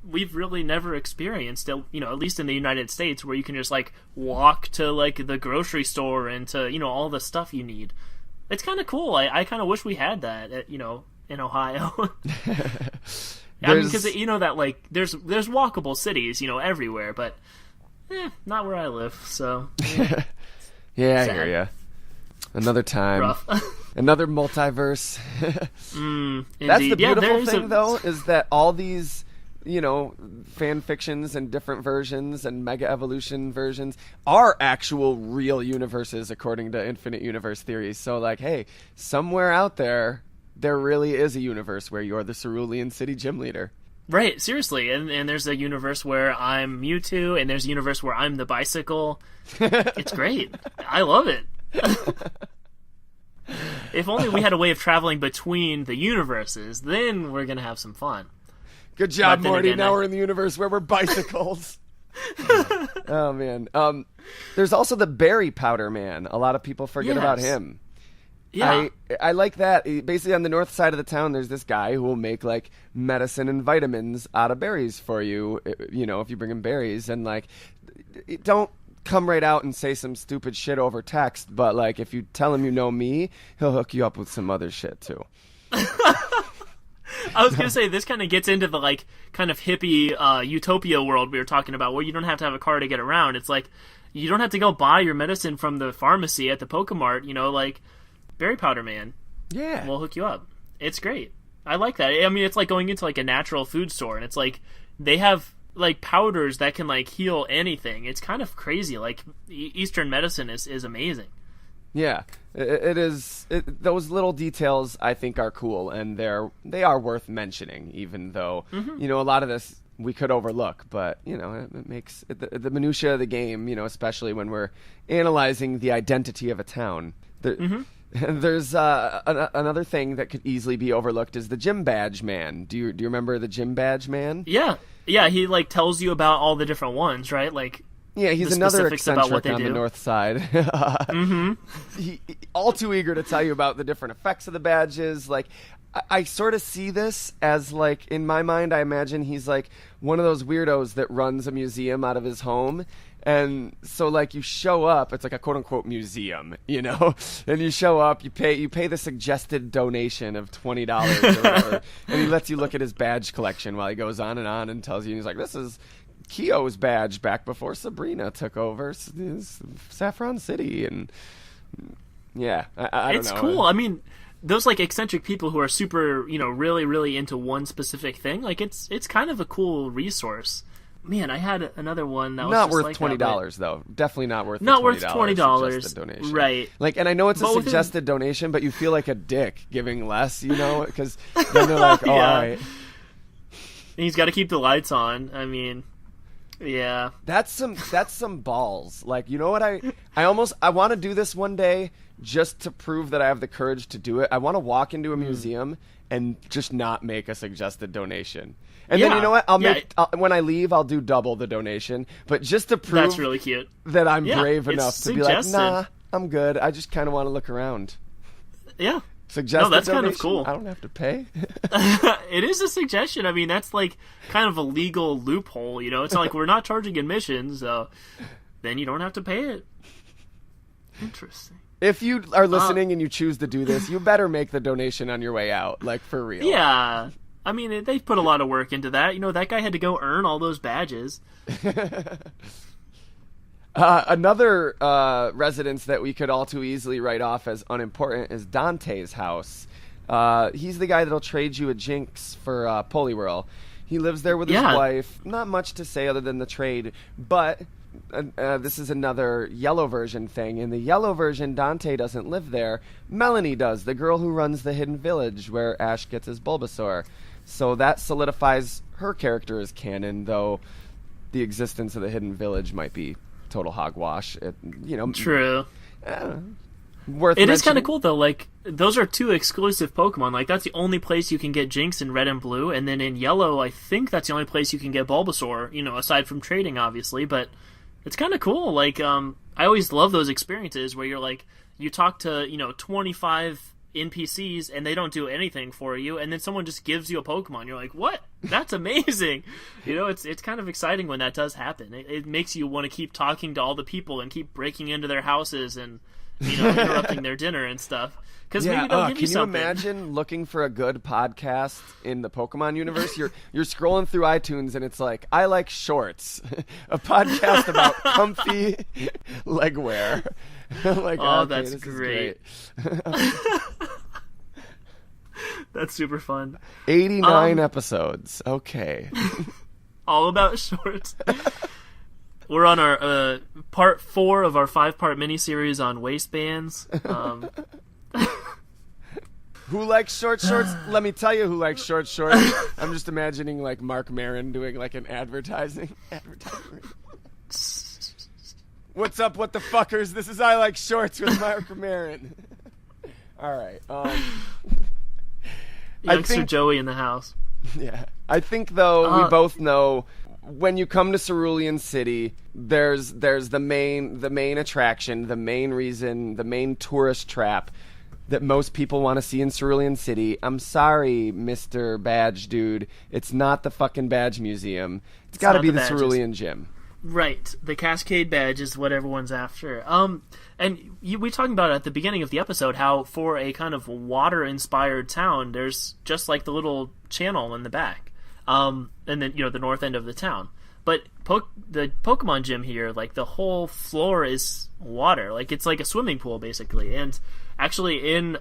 we've really never experienced, at least in the United States, where you can just, like, walk to, like, the grocery store and to, all the stuff you need. It's kind of cool. I kind of wish we had that, in Ohio. I mean, because, that, like, there's walkable cities, everywhere, but, not where I live, so. Yeah, I hear ya. Another time. Rough. Another multiverse. That's the beautiful thing, though, is that all these, fan fictions and different versions and Mega Evolution versions are actual real universes according to infinite universe theories. So, like, hey, somewhere out there really is a universe where you're the Cerulean City gym leader. Right, seriously. And there's a universe where I'm Mewtwo, and there's a universe where I'm the bicycle. It's great. I love it. If only we had a way of traveling between the universes, then we're gonna have some fun. Good job, Morty. Now we're in the universe where we're bicycles. Oh man. There's also the berry powder man. A lot of people forget about him. Yeah. I like that. Basically, on the north side of the town, there's this guy who will make like medicine and vitamins out of berries for you. You know, if you bring him berries, and like, don't come right out and say some stupid shit over text. But like, if you tell him you know me, he'll hook you up with some other shit too. I was gonna say this kind of gets into the like kind of hippie utopia world we were talking about, where you don't have to have a car to get around. It's like you don't have to go buy your medicine from the pharmacy at the Pokemart. You know, like Berry Powder Man. Yeah, we'll hook you up. It's great. I like that. I mean, it's like going into like a natural food store, and it's like they have like powders that can like heal anything. It's kind of crazy. Like Eastern medicine is amazing. Yeah, it is. Those little details I think are cool, and they are worth mentioning, even though you know a lot of this we could overlook. But you know, it makes the minutia of the game. You know, especially when we're analyzing the identity of a town. There's another thing that could easily be overlooked is the gym badge man. Do you remember the gym badge man? Yeah. He like tells you about all the different ones, right? Like. Yeah, he's another eccentric on the north side. He all too eager to tell you about the different effects of the badges. Like, I sort of see this as, like, in my mind, I imagine he's, like, one of those weirdos that runs a museum out of his home. And so, like, you show up, it's like a quote-unquote museum, you know? And you show up, you pay the suggested donation of $20 or whatever, and he lets you look at his badge collection while he goes on and tells you, and he's like, this is Kyo's badge back before Sabrina took over Saffron City, and yeah, I don't know. It's cool. I mean, those like eccentric people who are super, you know, really, really into one specific thing, like it's kind of a cool resource. Man, I had another one that was not just worth like $20 though. Definitely not worth not worth $20. Donation. Right? Like, and I know it's a suggested donation, but you feel like a dick giving less, you know, because then they're like, oh, all right. And he's got to keep the lights on. I mean. Yeah, that's some balls. Like, you know what, I want to do this one day just to prove that I have the courage to do it. I want to walk into a museum and just not make a suggested donation, and then you know what, when I leave I'll do double the donation, but just to prove that's really cute that I'm brave enough to be like, nah, I'm good. I just kind of want to look around. Yeah. Suggested that's donation? Kind of cool. I don't have to pay. It is a suggestion. I mean, that's like kind of a legal loophole, you know? It's like we're not charging admission, so then you don't have to pay it. Interesting. If you are listening and you choose to do this, you better make the donation on your way out, like for real. Yeah. I mean, they put a lot of work into that. You know, that guy had to go earn all those badges. Another residence that we could all too easily write off as unimportant is Dante's house. He's the guy that'll trade you a Jinx for Poliwhirl. He lives there with his wife. Not much to say other than the trade, but this is another yellow version thing. In the yellow version, Dante doesn't live there. Melanie does, the girl who runs the Hidden Village where Ash gets his Bulbasaur. So that solidifies her character as canon, though the existence of the Hidden Village might be total hogwash. True. Worth it is kind of cool though. Like those are two exclusive Pokemon. Like that's the only place you can get Jinx in Red and Blue, and then in Yellow, I think that's the only place you can get Bulbasaur. You know, aside from trading, obviously. But it's kind of cool. Like I always love those experiences where you're like you talk to 25 NPCs and they don't do anything for you, and then someone just gives you a Pokemon. You're like, what? That's amazing. It's kind of exciting when that does happen. It makes you want to keep talking to all the people and keep breaking into their houses and interrupting their dinner and stuff. Because maybe they'll give you something. Can you imagine looking for a good podcast in the Pokemon universe? You're scrolling through iTunes and it's like, I like shorts, a podcast about comfy legwear. Like, oh, okay, that's great. That's super fun. 89 episodes. Okay. All about shorts. We're on our part 4 of our 5-part miniseries on waistbands. Who likes short shorts? Let me tell you who likes short shorts. I'm just imagining like Mark Maron doing like an advertising. What's up, what the fuckers? This is I Like Shorts with Mark Maron. All right. Youngster Joey in the house. Yeah. I think, though, we both know when you come to Cerulean City, there's the main attraction, the main reason, the main tourist trap that most people want to see in Cerulean City. I'm sorry, Mr. Badge Dude. It's not the fucking Badge Museum. It's got to be the Cerulean Gym. Right. The Cascade Badge is what everyone's after. And we talking about at the beginning of the episode how for a kind of water-inspired town, there's just like the little channel in the back. And then, you know, the north end of the town. But the Pokemon Gym here, like, the whole floor is water. Like, it's like a swimming pool, basically. And actually in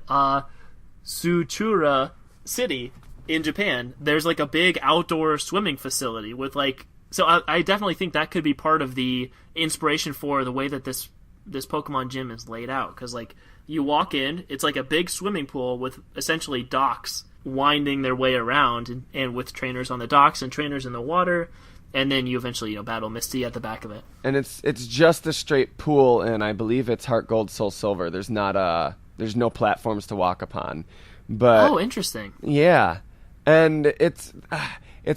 Cerulean City in Japan, there's, like, a big outdoor swimming facility with, like... So I definitely think that could be part of the inspiration for the way that this Pokemon Gym is laid out. Because, like, you walk in, it's like a big swimming pool with essentially docks winding their way around, and with trainers on the docks and trainers in the water... And then you eventually, you know, battle Misty at the back of it. And it's just a straight pool, and I believe it's Heart Gold, Soul Silver. There's no platforms to walk upon. But oh, interesting. Yeah, and it's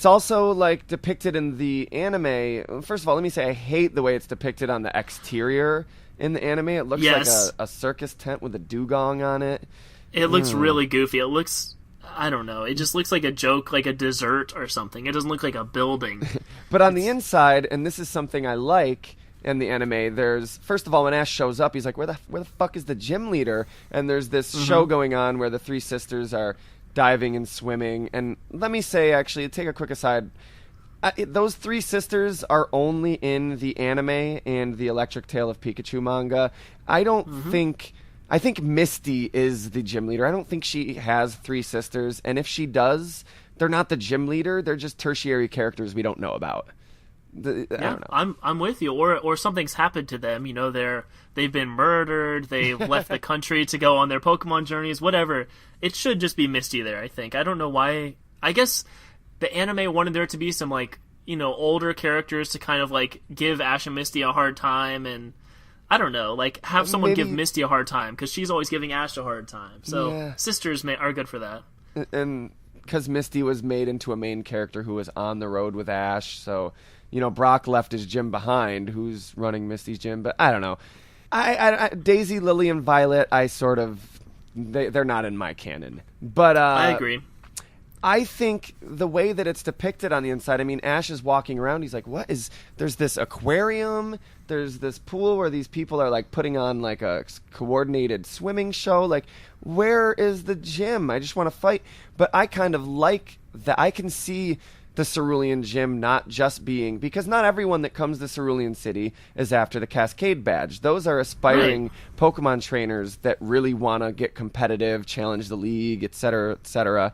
also like depicted in the anime. First of all, let me say I hate the way it's depicted on the exterior in the anime. It looks like a circus tent with a dugong on it. It looks really goofy. It looks... I don't know. It just looks like a joke, like a dessert or something. It doesn't look like a building. But on the inside, and this is something I like in the anime, there's, first of all, when Ash shows up, he's like, where the fuck is the gym leader? And there's this show going on where the three sisters are diving and swimming. And let me say, actually, take a quick aside. Those three sisters are only in the anime and the Electric Tale of Pikachu manga. I don't think... I think Misty is the gym leader. I don't think she has three sisters. And if she does, they're not the gym leader. They're just tertiary characters we don't know about. I don't know. I'm with you. Or something's happened to them. You know, they've been murdered. They've left the country to go on their Pokemon journeys. Whatever. It should just be Misty there, I think. I don't know why. I guess the anime wanted there to be some, like, you know, older characters to kind of, like, give Ash and Misty a hard time, and I don't know, like, have someone give Misty a hard time, because she's always giving Ash a hard time. So sisters are good for that. And because Misty was made into a main character who was on the road with Ash, so, you know, Brock left his gym behind, who's running Misty's gym, but I don't know. I Daisy, Lily, and Violet, they're not in my canon. But I agree. I think the way that it's depicted on the inside, I mean, Ash is walking around, he's like, there's this aquarium, there's this pool where these people are, like, putting on, like, a coordinated swimming show, like, where is the gym? I just want to fight. But I kind of like that. I can see the Cerulean Gym not just being, because not everyone that comes to Cerulean City is after the Cascade Badge. Those are aspiring Pokemon trainers that really want to get competitive, challenge the league, etc., etc.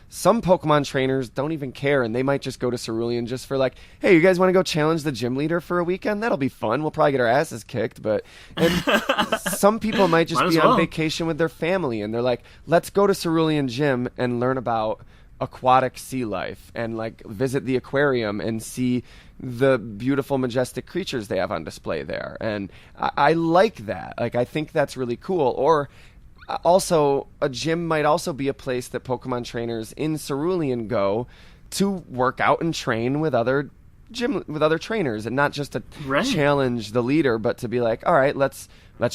Some Pokemon trainers don't even care, and they might just go to Cerulean just for, like, hey, you guys want to go challenge the gym leader for a weekend? That'll be fun. We'll probably get our asses kicked, but some people might just be on vacation with their family, and they're like, let's go to Cerulean Gym and learn about aquatic sea life and, like, visit the aquarium and see the beautiful, majestic creatures they have on display there. And I like that. Like, I think that's really cool. Or also, a gym might also be a place that Pokemon trainers in Cerulean go to work out and train with other trainers, and not just to challenge the leader, but to be like, all right, let's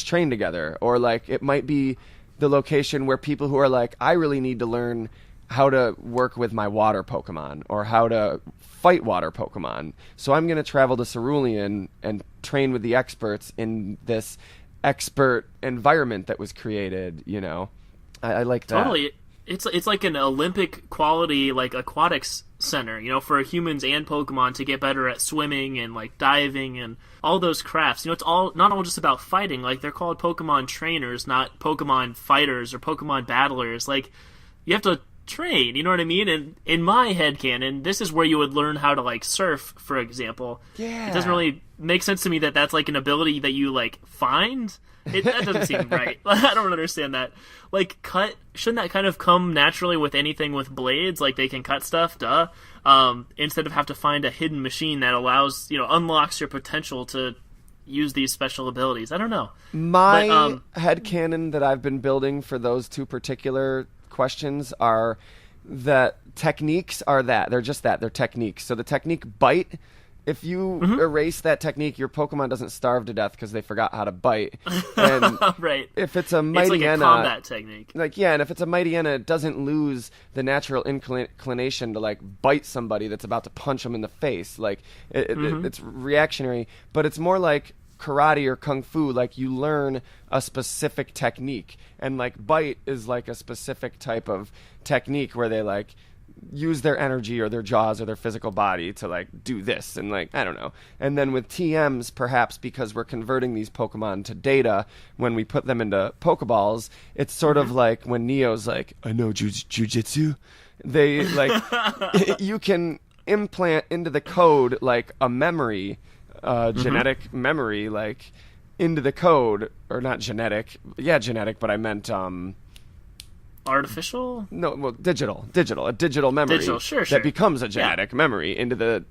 train together. Or, like, it might be the location where people who are like, I really need to learn how to work with my water Pokemon or how to fight water Pokemon. So I'm going to travel to Cerulean and train with the experts in this expert environment that was created, you know. I like that. Totally. It's like an Olympic quality, like, aquatics center, you know, for humans and Pokemon to get better at swimming and, like, diving and all those crafts. You know, it's not all just about fighting. Like, they're called Pokemon trainers, not Pokemon fighters or Pokemon battlers. Like, you have to train, you know what I mean? And in my headcanon, this is where you would learn how to, like, surf, for example. Yeah. It doesn't really make sense to me that that's, like, an ability that you, like, find. That doesn't seem right. I don't understand that. Like, shouldn't that kind of come naturally with anything with blades? Like, they can cut stuff, duh. Instead of have to find a hidden machine that allows, you know, unlocks your potential to use these special abilities. I don't know. My headcanon that I've been building for those two particular questions are that techniques are that. They're just that. They're techniques. So the technique bite If you erase that technique, your Pokemon doesn't starve to death because they forgot how to bite. And right. if it's a It's like a Mightyena, combat technique. and if it's a Mightyena, it doesn't lose the natural inclination to bite somebody that's about to punch them in the face. It's reactionary, but it's more like karate or kung fu. You learn a specific technique, and bite is a specific type of technique where they use their energy or their jaws or their physical body to do this and I don't know. And then with TMs, perhaps because we're converting these Pokemon to data when we put them into Pokeballs, it's sort of like when Neo's I know jujitsu. They you can implant into the code a memory, genetic memory, into the code, or not genetic. Yeah, genetic, but I meant artificial? No, well, digital, a digital memory sure. that becomes a genetic memory into the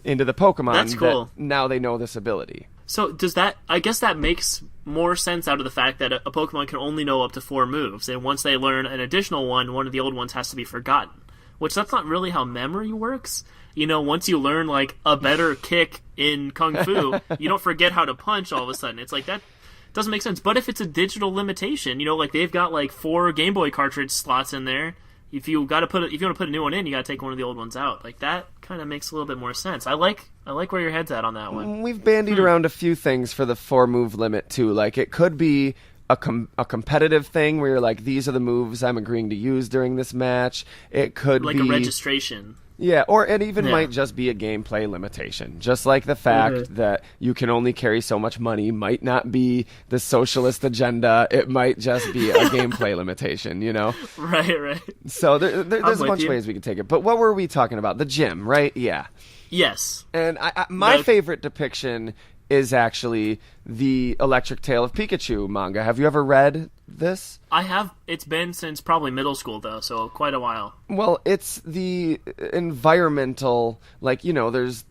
Pokemon. That's cool. That now they know this ability. So does that? I guess that makes more sense out of the fact that a Pokemon can only know up to 4 moves, and once they learn an additional one of the old ones has to be forgotten. Which that's not really how memory works. Once you learn a better kick in Kung Fu, you don't forget how to punch all of a sudden. It's that doesn't make sense. But if it's a digital limitation, they've got 4 Game Boy cartridge slots in there. If you want to put a new one in, you got to take one of the old ones out. That kind of makes a little bit more sense. I like where your head's at on that one. We've bandied around a few things for the 4-move limit too. It could be a competitive thing where you're these are the moves I'm agreeing to use during this match. It could be a registration. Yeah, or it even might just be a gameplay limitation. Just like the fact that you can only carry so much money might not be the socialist agenda. It might just be a gameplay limitation, Right. So there's a bunch of ways we could take it. But what were we talking about? The gym, right? Yeah. Yes. And my favorite depiction is actually the Electric Tale of Pikachu manga. Have you ever read this? I have. It's been since probably middle school, though, so quite a while. Well, it's the environmental, it's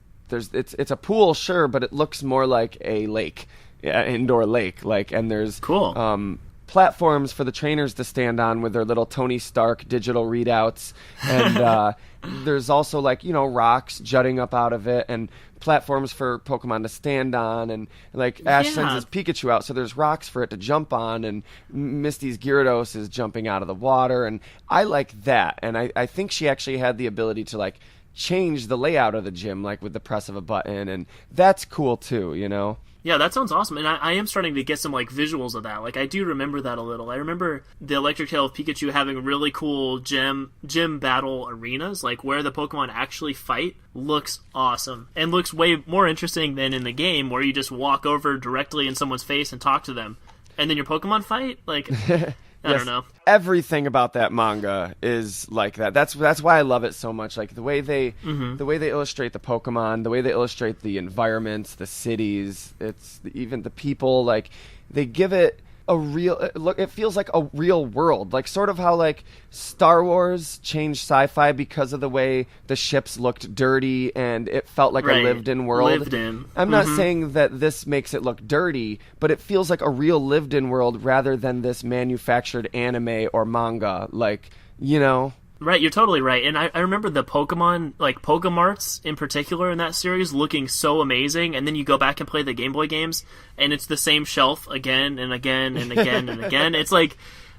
a pool, sure, but it looks more like a lake, indoor lake, and there's cool. Platforms for the trainers to stand on with their little Tony Stark digital readouts, and there's also rocks jutting up out of it, and platforms for Pokemon to stand on, and Ash sends his Pikachu out, so there's rocks for it to jump on, and Misty's Gyarados is jumping out of the water, and I like that, and I think she actually had the ability to change the layout of the gym with the press of a button, and that's cool too, Yeah, that sounds awesome, and I am starting to get some visuals of that. I do remember that a little. I remember the Electric Tail of Pikachu having really cool gym battle arenas, where the Pokemon actually fight. Looks awesome, and looks way more interesting than in the game, where you just walk over directly in someone's face and talk to them, and then your Pokemon fight. I don't know. Everything about that manga is like that. That's why I love it so much. The way they illustrate the Pokemon, the way they illustrate the environments, the cities, even the people. They give it a real look. It feels like a real world, sort of how Star Wars changed sci-fi because of the way the ships looked dirty and it felt like a lived-in world. I'm not saying that this makes it look dirty, but it feels like a real lived-in world rather than this manufactured anime or manga. Right, you're totally right. And I remember the Pokemon, Pokemarts in particular in that series looking so amazing, and then you go back and play the Game Boy games, and it's the same shelf again and again and again and again. It's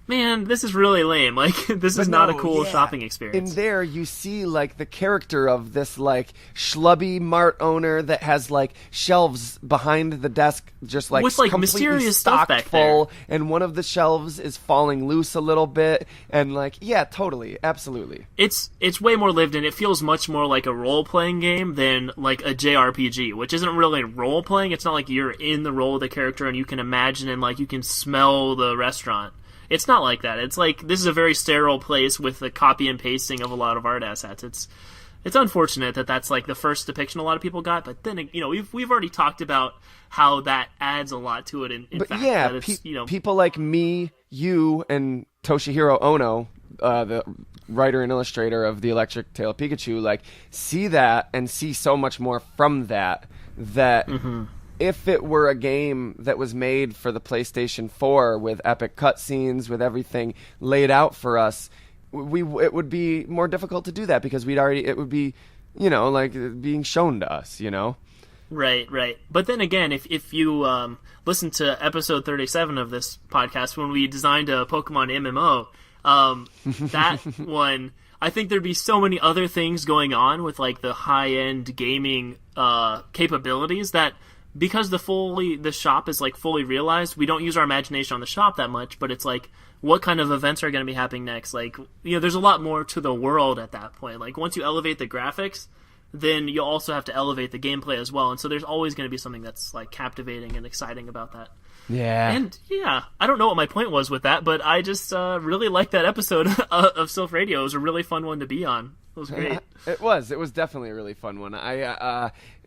man, this is really lame. This is not a cool shopping experience. In there, you see, the character of this, schlubby mart owner that has, shelves behind the desk just, with, completely mysterious stuff stocked back full, there. And one of the shelves is falling loose a little bit, and, yeah, totally, absolutely. It's way more lived in. It feels much more like a role-playing game than, a JRPG, which isn't really role-playing. It's not like you're in the role of the character and you can imagine and, you can smell the restaurant. It's not like that. It's this is a very sterile place with the copy and pasting of a lot of art assets. It's unfortunate that that's the first depiction a lot of people got, but then we've already talked about how that adds a lot to it. In fact, yeah, that it's, people like me, you, and Toshihiro Ono, the writer and illustrator of the Electric Tail of Pikachu, see that and see so much more from that. If it were a game that was made for the PlayStation 4 with epic cutscenes, with everything laid out for us, it would be more difficult to do that because it would be, being shown to us, Right. But then again, if you listen to episode 37 of this podcast, when we designed a Pokemon MMO, that one, I think there'd be so many other things going on with like the high-end gaming capabilities that, because the shop is like fully realized, we don't use our imagination on the shop that much, but it's like, what kind of events are going to be happening next? Like, there's a lot more to the world at that point. Like, once you elevate the graphics, then you also have to elevate the gameplay as well. And so there's always going to be something that's like captivating and exciting about that. Yeah. And yeah, I don't know what my point was with that, but I just really liked that episode of Silph Radio. It was a really fun one to be on. It was great. It was definitely a really fun one.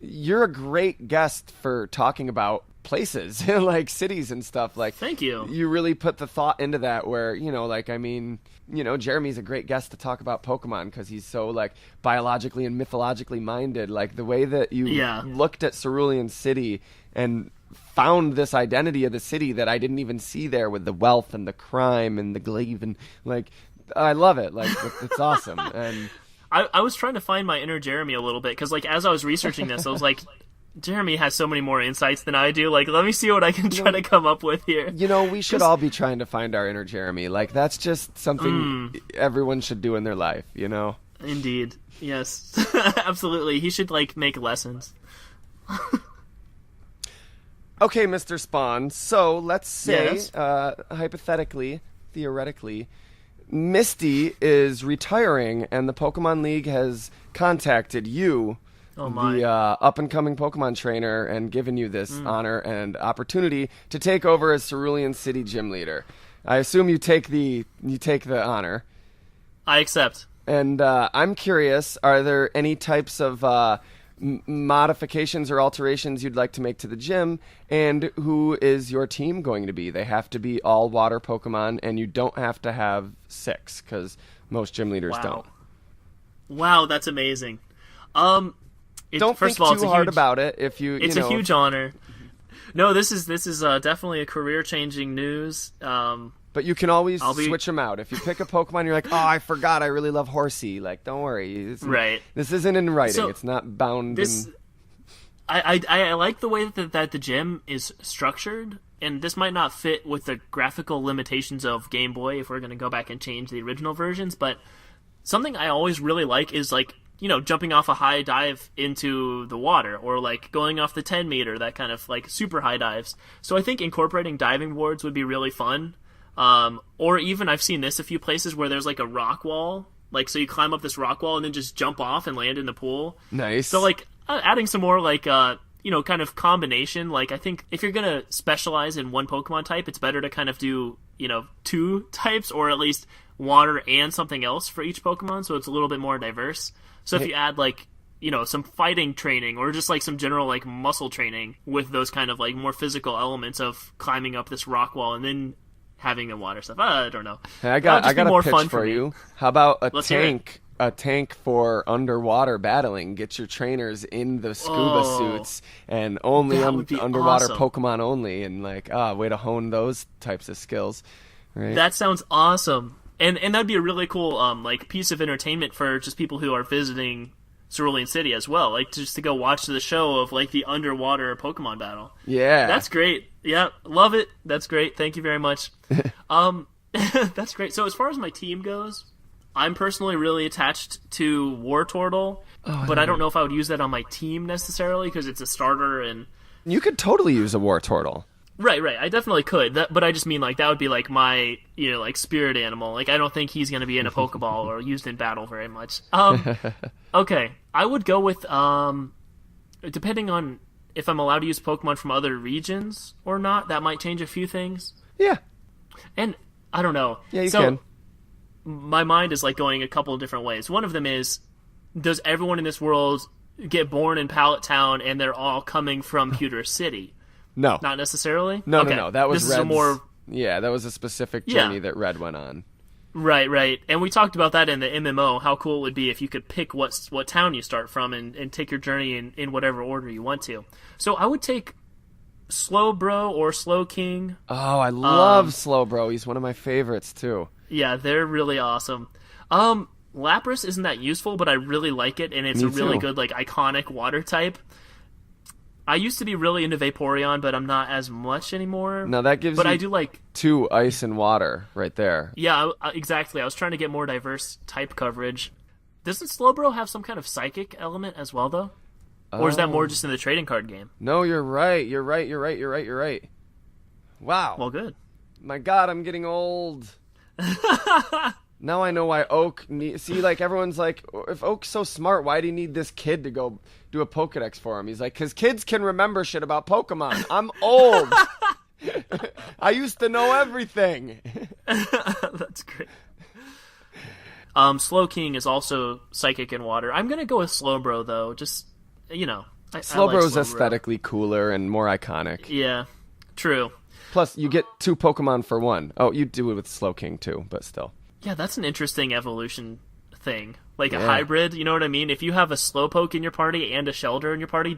You're a great guest for talking about places like cities and stuff. Like, thank you. You really put the thought into that where, Jeremy's a great guest to talk about Pokemon because he's so like biologically and mythologically minded. Like the way that you looked at Cerulean City and found this identity of the city that I didn't even see there, with the wealth and the crime and the glaive, and like, I love it. Like, it's awesome. And I was trying to find my inner Jeremy a little bit because, like, as I was researching this, I was like, Jeremy has so many more insights than I do. Like, let me see what I can try to come up with here. We should all be trying to find our inner Jeremy. Like, that's just something everyone should do in their life, Indeed. Yes. Absolutely. He should, like, make lessons. Okay, Mr. Spohn. So, let's say, hypothetically, theoretically, Misty is retiring, and the Pokemon League has contacted you, the up-and-coming Pokemon trainer, and given you this honor and opportunity to take over as Cerulean City gym leader. I assume you take the honor. I accept. And I'm curious, are there any types of modifications or alterations you'd like to make to the gym, and who is your team going to be? They have to be all water Pokemon, and you don't have to have 6 because most gym leaders don't. Wow, that's amazing. Don't think too hard about it. If it's a huge honor. No, this is definitely a career-changing news. But you can always switch them out. If you pick a Pokemon, you're like, oh, I forgot, I really love Horsey. Like, don't worry. Right. This isn't in writing. So it's not bound. I like the way that the gym is structured, and this might not fit with the graphical limitations of Game Boy if we're going to go back and change the original versions, but something I always really like is, like, jumping off a high dive into the water, or like going off the 10 meter, that kind of like super high dives. So I think incorporating diving boards would be really fun. Or even I've seen this a few places where there's like a rock wall, like, so you climb up this rock wall and then just jump off and land in the pool. Nice. So like adding some more like kind of combination. Like, I think if you're gonna specialize in one Pokemon type, it's better to kind of do 2 types, or at least water and something else for each Pokemon, so it's a little bit more diverse. So if you add like some fighting training, or just like some general like muscle training with those kind of like more physical elements of climbing up this rock wall and then having the water stuff. I don't know. Hey, I got a pitch for you. How about Let's tank? A tank for underwater battling. Get your trainers in the scuba suits and only underwater awesome. Pokemon only, and like way to hone those types of skills. Right? That sounds awesome. And that'd be a really cool like piece of entertainment for just people who are visiting Cerulean City as well, like just to go watch the show of like the underwater Pokemon battle. Yeah, that's great. Yeah, love it. That's great. Thank you very much. That's great. So as far as my team goes, I'm personally really attached to Wartortle, but I don't know if I would use that on my team necessarily because it's a starter, and you could totally use a Wartortle. Right. I definitely could, but I just mean like that would be like my like spirit animal. Like I don't think he's going to be in a Pokeball or used in battle very much. Okay, I would go with depending on if I'm allowed to use Pokemon from other regions or not. That might change a few things. Yeah, and I don't know. Yeah, you can. My mind is like going a couple of different ways. One of them is, does everyone in this world get born in Pallet Town and they're all coming from Pewter City? No. Not necessarily? No, no. That was Red's, that was a specific journey that Red went on. Right. And we talked about that in the MMO, how cool it would be if you could pick what town you start from and take your journey in whatever order you want to. So I would take Slowbro or Slowking. Oh, I love Slowbro. He's one of my favorites, too. Yeah, they're really awesome. Lapras isn't that useful, but I really like it, and it's a really good, like, iconic water type. I used to be really into Vaporeon, but I'm not as much anymore. Now that gives but you I do like 2 ice and water right there. Yeah, exactly. I was trying to get more diverse type coverage. Doesn't Slowbro have some kind of psychic element as well, though? Or is that more just in the trading card game? No, you're right. You're right. Wow. Well, good. My God, I'm getting old. Now I know why Oak see, like, everyone's like, if Oak's so smart, why do you need this kid to go do a Pokedex for him? He's like, because kids can remember shit about Pokemon. I'm old. I used to know everything. That's great. Slowking is also psychic in water. I'm going to go with Slowbro, though. Just, Slowbro's aesthetically cooler and more iconic. Yeah, true. Plus, you get 2 Pokemon for 1. Oh, you do it with Slowking, too, but still. Yeah, that's an interesting evolution thing. Like a hybrid, you know what I mean? If you have a Slowpoke in your party and a Shelter in your party,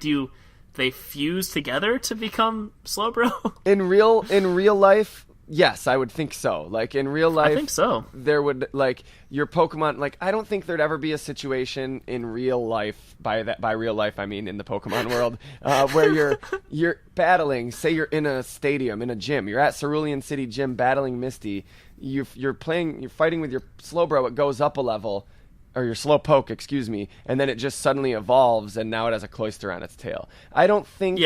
they fuse together to become Slowbro? In real life, yes, I would think so. Like, in real life, I think so. There would, like, your Pokemon, like, I don't think there'd ever be a situation in real life, by real life I mean in the Pokemon world, where you're battling, say you're in a stadium, in a gym, you're at Cerulean City Gym battling Misty, you're fighting with your Slowbro, it goes up a level, or your Slowpoke, excuse me, and then it just suddenly evolves, and now it has a cloister on its tail. I don't think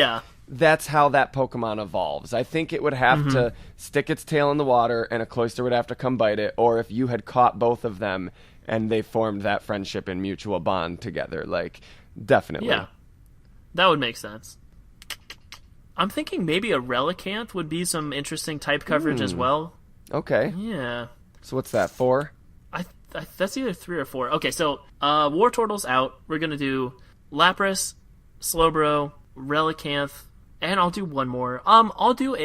that's how that Pokemon evolves. I think it would have to stick its tail in the water, and a cloister would have to come bite it, or if you had caught both of them, and they formed that friendship and mutual bond together, like, definitely. Yeah, that would make sense. I'm thinking maybe a Relicanth would be some interesting type coverage as well. Okay. Yeah. So what's that, 4? That's either 3 or 4. Okay, so Wartortle's out. We're going to do Lapras, Slowbro, Relicanth, and I'll do one more. I'll do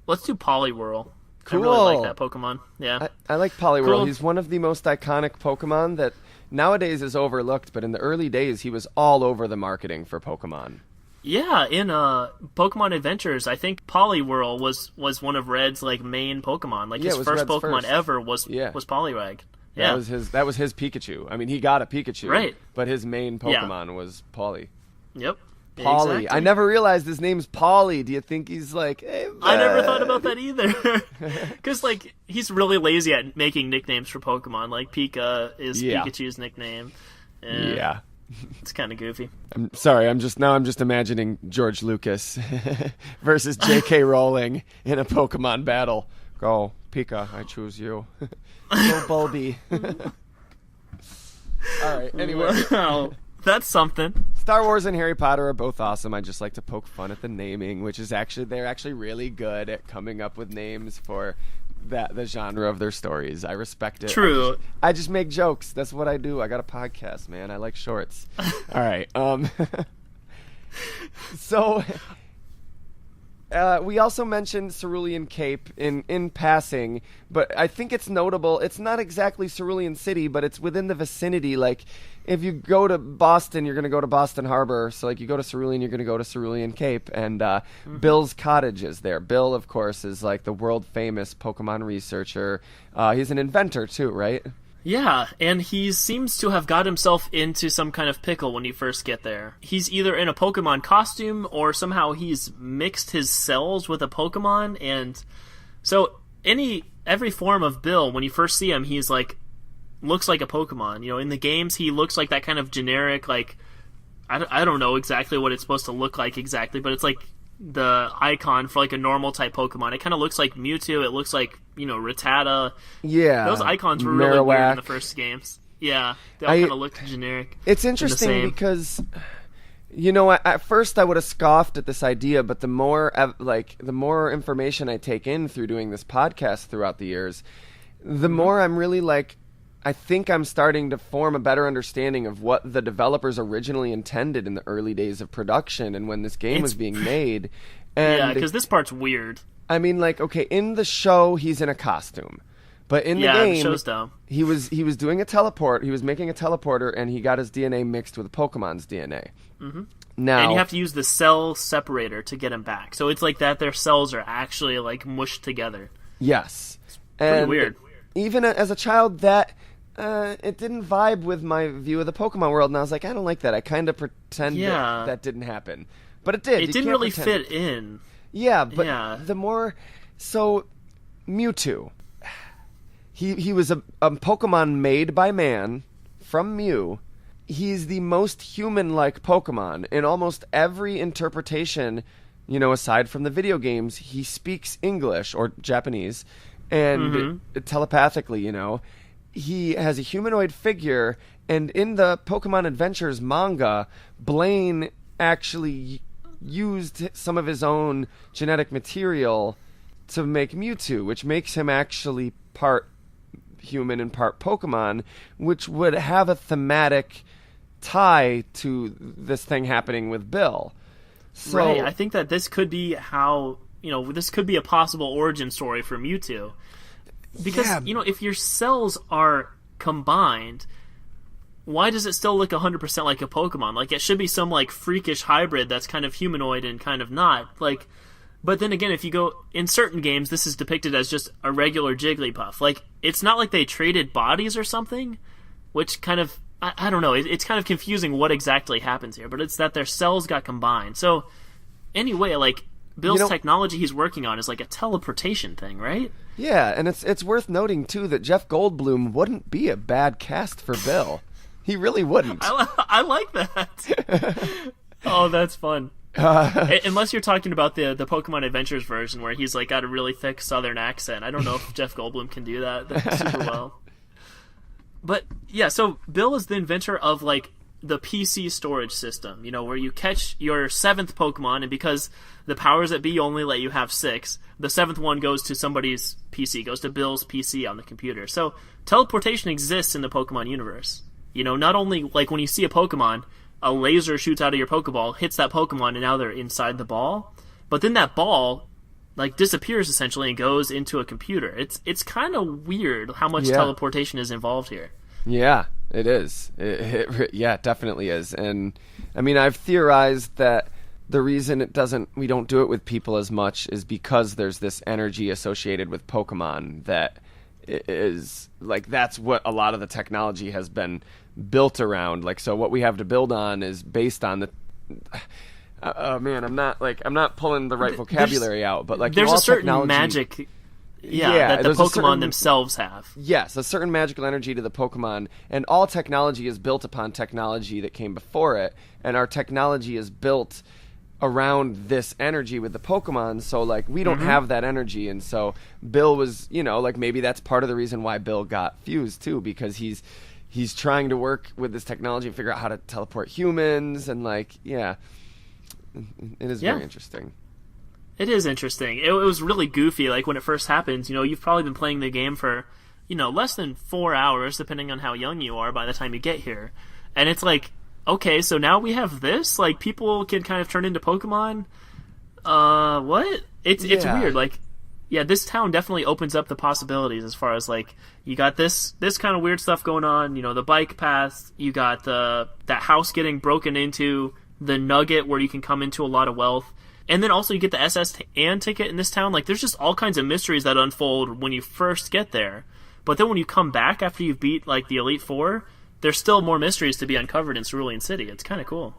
let's do Poliwhirl. Cool. I really like that Pokemon. Yeah. I like Poliwhirl. Cool. He's one of the most iconic Pokemon that nowadays is overlooked, but in the early days he was all over the marketing for Pokemon. Yeah, in Pokemon Adventures, I think Poliwhirl was one of Red's like main Pokemon. Like his first Red's Pokemon first. ever was Poliwag. Yeah, that was his Pikachu. I mean, he got a Pikachu, right? But his main Pokemon was Poly. Yep. Polly. Exactly. I never realized his name's Polly. Do you think he's like, hey, I never thought about that either. Because, like, he's really lazy at making nicknames for Pokemon. Like, Pika is Pikachu's nickname. Yeah. It's kind of goofy. I'm sorry, I'm just imagining George Lucas versus J.K. Rowling in a Pokemon battle. Go, Pika, I choose you. Go, Bulby. All right, anyway. Wow. That's something. Star Wars and Harry Potter are both awesome. I just like to poke fun at the naming, which is they're actually really good at coming up with names for the genre of their stories. I respect it. True. I just make jokes. That's what I do. I got a podcast, man. I like shorts. All right. So we also mentioned Cerulean Cape in passing, but I think it's notable. It's not exactly Cerulean City, but it's within the vicinity. Like, if you go to Boston, you're going to go to Boston Harbor. So, like, you go to Cerulean, you're going to go to Cerulean Cape. And Bill's Cottage is there. Bill, of course, is, like, the world-famous Pokemon researcher. He's an inventor, too, right? Yeah, and he seems to have got himself into some kind of pickle when you first get there. He's either in a Pokemon costume, or somehow he's mixed his cells with a Pokemon. And so every form of Bill, when you first see him, he's, like, looks like a Pokemon. You know, in the games, he looks like that kind of generic, like, I don't know exactly what it's supposed to look like exactly, but it's like the icon for like a normal type Pokemon. It kind of looks like Mewtwo. It looks like, Rattata. Yeah. Those icons were really weird in the first games. Yeah. They all kind of looked generic. It's interesting because, at first I would have scoffed at this idea, but the more information I take in through doing this podcast throughout the years, the more I'm really like, I think I'm starting to form a better understanding of what the developers originally intended in the early days of production and when this game was being made. And yeah, because this part's weird. I mean, like, okay, in the show, he's in a costume. But in the game, the show's dumb. he was doing a teleport. He was making a teleporter, and he got his DNA mixed with Pokemon's DNA. Mm-hmm. Now, and you have to use the cell separator to get him back. So it's like that their cells are actually, like, mushed together. Yes. It's pretty weird. Even as a child, that it didn't vibe with my view of the Pokemon world, and I was like, I don't like that. I kind of pretend that didn't happen. But it did. It didn't really fit in. Yeah, but the more... So, Mewtwo. He was a Pokemon made by man from Mew. He's the most human-like Pokemon. In almost every interpretation, aside from the video games, he speaks English or Japanese, and telepathically, He has a humanoid figure, and in the Pokemon Adventures manga, Blaine actually used some of his own genetic material to make Mewtwo, which makes him actually part human and part Pokemon, which would have a thematic tie to this thing happening with Bill. So, right, I think that this could be how, this could be a possible origin story for Mewtwo. Because, if your cells are combined, why does it still look 100% like a Pokemon? Like, it should be some, freakish hybrid that's kind of humanoid and kind of not. But then again, if you go... In certain games, this is depicted as just a regular Jigglypuff. It's not like they traded bodies or something, which kind of... I don't know. It's kind of confusing what exactly happens here, but it's that their cells got combined. So, anyway, Bill's technology he's working on is like a teleportation thing, right? Yeah, and it's worth noting, too, that Jeff Goldblum wouldn't be a bad cast for Bill. He really wouldn't. I like that. Oh, that's fun. Unless you're talking about the Pokemon Adventures version where he's got a really thick Southern accent. I don't know if Jeff Goldblum can do that super well. But yeah, so Bill is the inventor of the PC storage system. Where you catch your 7th Pokemon, and because the powers that be only let you have 6, the 7th one goes to somebody's PC, goes to Bill's PC on the computer. So teleportation exists in the Pokemon universe. Not only when you see a Pokemon, a laser shoots out of your Pokeball, hits that Pokemon, and now they're inside the ball. But then that ball, disappears essentially and goes into a computer. It's kind of weird how much teleportation is involved here. Yeah, it is. It definitely is. And I mean, I've theorized that the reason we don't do it with people as much is because there's this energy associated with Pokemon that is that's what a lot of the technology has been built around. So what we have to build on is based on the man, I'm not pulling the right vocabulary out, but there's a certain magic that the Pokemon themselves have. Yes, a certain magical energy to the Pokemon, and all technology is built upon technology that came before it, and our technology is built around this energy with the Pokemon, so we don't have that energy, and so Bill was, maybe that's part of the reason why Bill got fused too, because he's trying to work with this technology and figure out how to teleport humans, and it is very interesting. It is interesting. It was really goofy. When it first happens, you've probably been playing the game for, less than 4 hours, depending on how young you are by the time you get here. And it's okay, so now we have this? People can kind of turn into Pokemon? What? It's weird. This town definitely opens up the possibilities as far as, you got this kind of weird stuff going on, the bike path, you got that house getting broken into, the nugget where you can come into a lot of wealth. And then also you get the SS Anne ticket in this town. There's just all kinds of mysteries that unfold when you first get there. But then when you come back after you've beat, the Elite Four, there's still more mysteries to be uncovered in Cerulean City. It's kind of cool.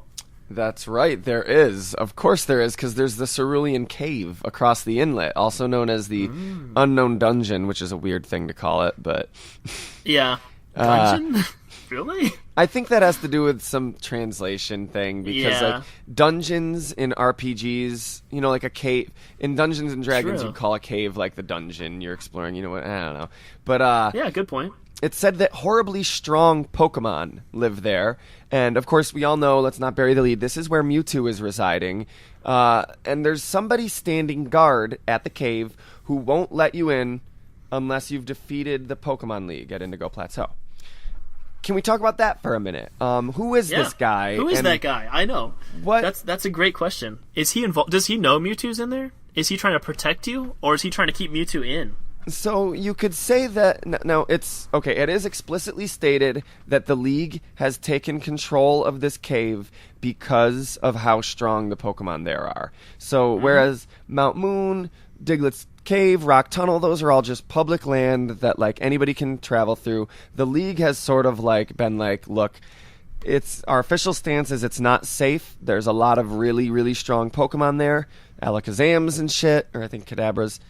That's right, there is. Of course there is, because there's the Cerulean Cave across the inlet, also known as the Unknown Dungeon, which is a weird thing to call it, but... Yeah. Dungeon? Really? I think that has to do with some translation thing, because dungeons in RPGs, a cave in Dungeons and Dragons, you call a cave the dungeon you're exploring. I don't know, but yeah, good point. It's said that horribly strong Pokemon live there, and of course we all know. Let's not bury the lead. This is where Mewtwo is residing, and there's somebody standing guard at the cave who won't let you in unless you've defeated the Pokemon League at Indigo Plateau. Can we talk about that for a minute? Who is this guy? Who is that guy? I know. What? That's a great question. Is he involved? Does he know Mewtwo's in there? Is he trying to protect you, or is he trying to keep Mewtwo in? So you could say that. No, it's okay. It is explicitly stated that the League has taken control of this cave because of how strong the Pokemon there are. So whereas Mount Moon, Diglett's cave, rock tunnel, those are all just public land that like anybody can travel through. The league has sort of like been like, look, it's our official stance is it's not safe. There's a lot of really, really strong Pokemon there. Alakazams and shit, or I think Kadabras.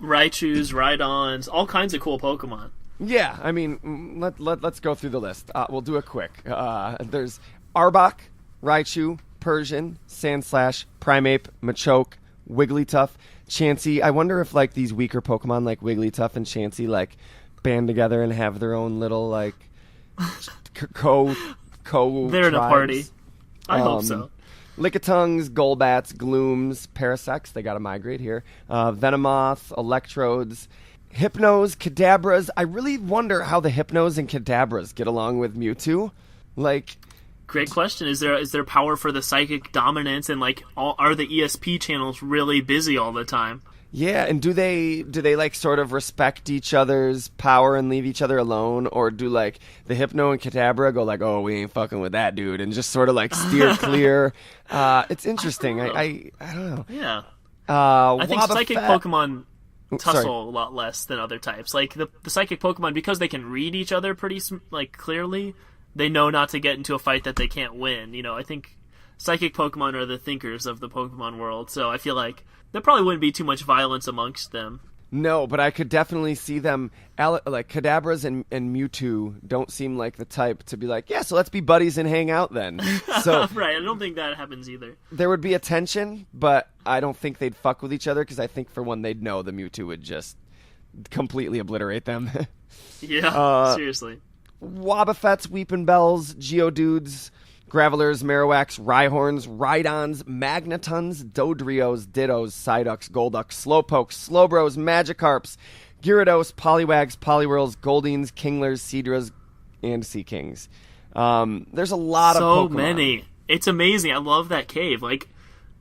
Raichus, Rhydons, all kinds of cool Pokemon. Yeah, I mean, let's go through the list. We'll do it quick. There's Arbok, Raichu, Persian, Sandslash, Primeape, Machoke, Wigglytuff, Chansey. I wonder if like these weaker Pokemon like Wigglytuff and Chansey like band together and have their own little like co They're in a party. I hope so. Lickitungs, Golbats, Glooms, Parasects, they got to migrate here. Venomoth, Electrodes, Hypnos, Kadabras. I really wonder how the Hypnos and Kadabras get along with Mewtwo. Like, great question. Is there power for the psychic dominance, and like are the ESP channels really busy all the time? Yeah, and do they like sort of respect each other's power and leave each other alone, or do like the Hypno and Kadabra go like, oh, we ain't fucking with that dude, and just sort of like steer clear? It's interesting. I don't know. Yeah. I think psychic Pokemon tussle Sorry. a lot less than other types. Like the psychic Pokemon, because they can read each other pretty like clearly, they know not to get into a fight that they can't win. You know, I think psychic Pokemon are the thinkers of the Pokemon world, so I feel like there probably wouldn't be too much violence amongst them. No, but I could definitely see them, like Kadabras and Mewtwo don't seem like the type to be like, yeah, so let's be buddies and hang out then. So right, I don't think that happens either. There would be a tension, but I don't think they'd fuck with each other, because I think for one, they'd know the Mewtwo would just completely obliterate them. Yeah, seriously. Wobbuffets, Weepinbells, Geodudes, Gravelers, Marowaks, Rhyhorns, Rhydons, Magnetons, Dodrios, Dittos, Psyducks, Golducks, Slowpokes, Slowbros, Magikarps, Gyarados, Poliwags, Poliwhirls, Goldings, Kinglers, Seadras, and Seakings. There's a lot of Pokemon. So many. It's amazing. I love that cave. Like,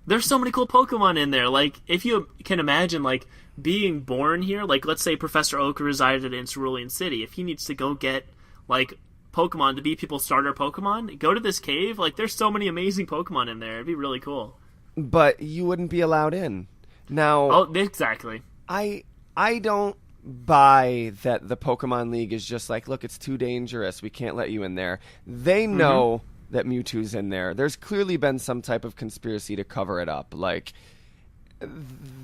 there's so many cool Pokemon in there. Like, if you can imagine, like, being born here, like, let's say Professor Oak resided in Cerulean City. If he needs to go get, like, Pokemon to be people's starter Pokemon, go to this cave. Like, there's so many amazing Pokemon in there. It'd be really cool. But you wouldn't be allowed in. Now, oh, exactly. I don't buy that the Pokemon League is just like, look, it's too dangerous, we can't let you in there. They know that Mewtwo's in there. There's clearly been some type of conspiracy to cover it up. Like,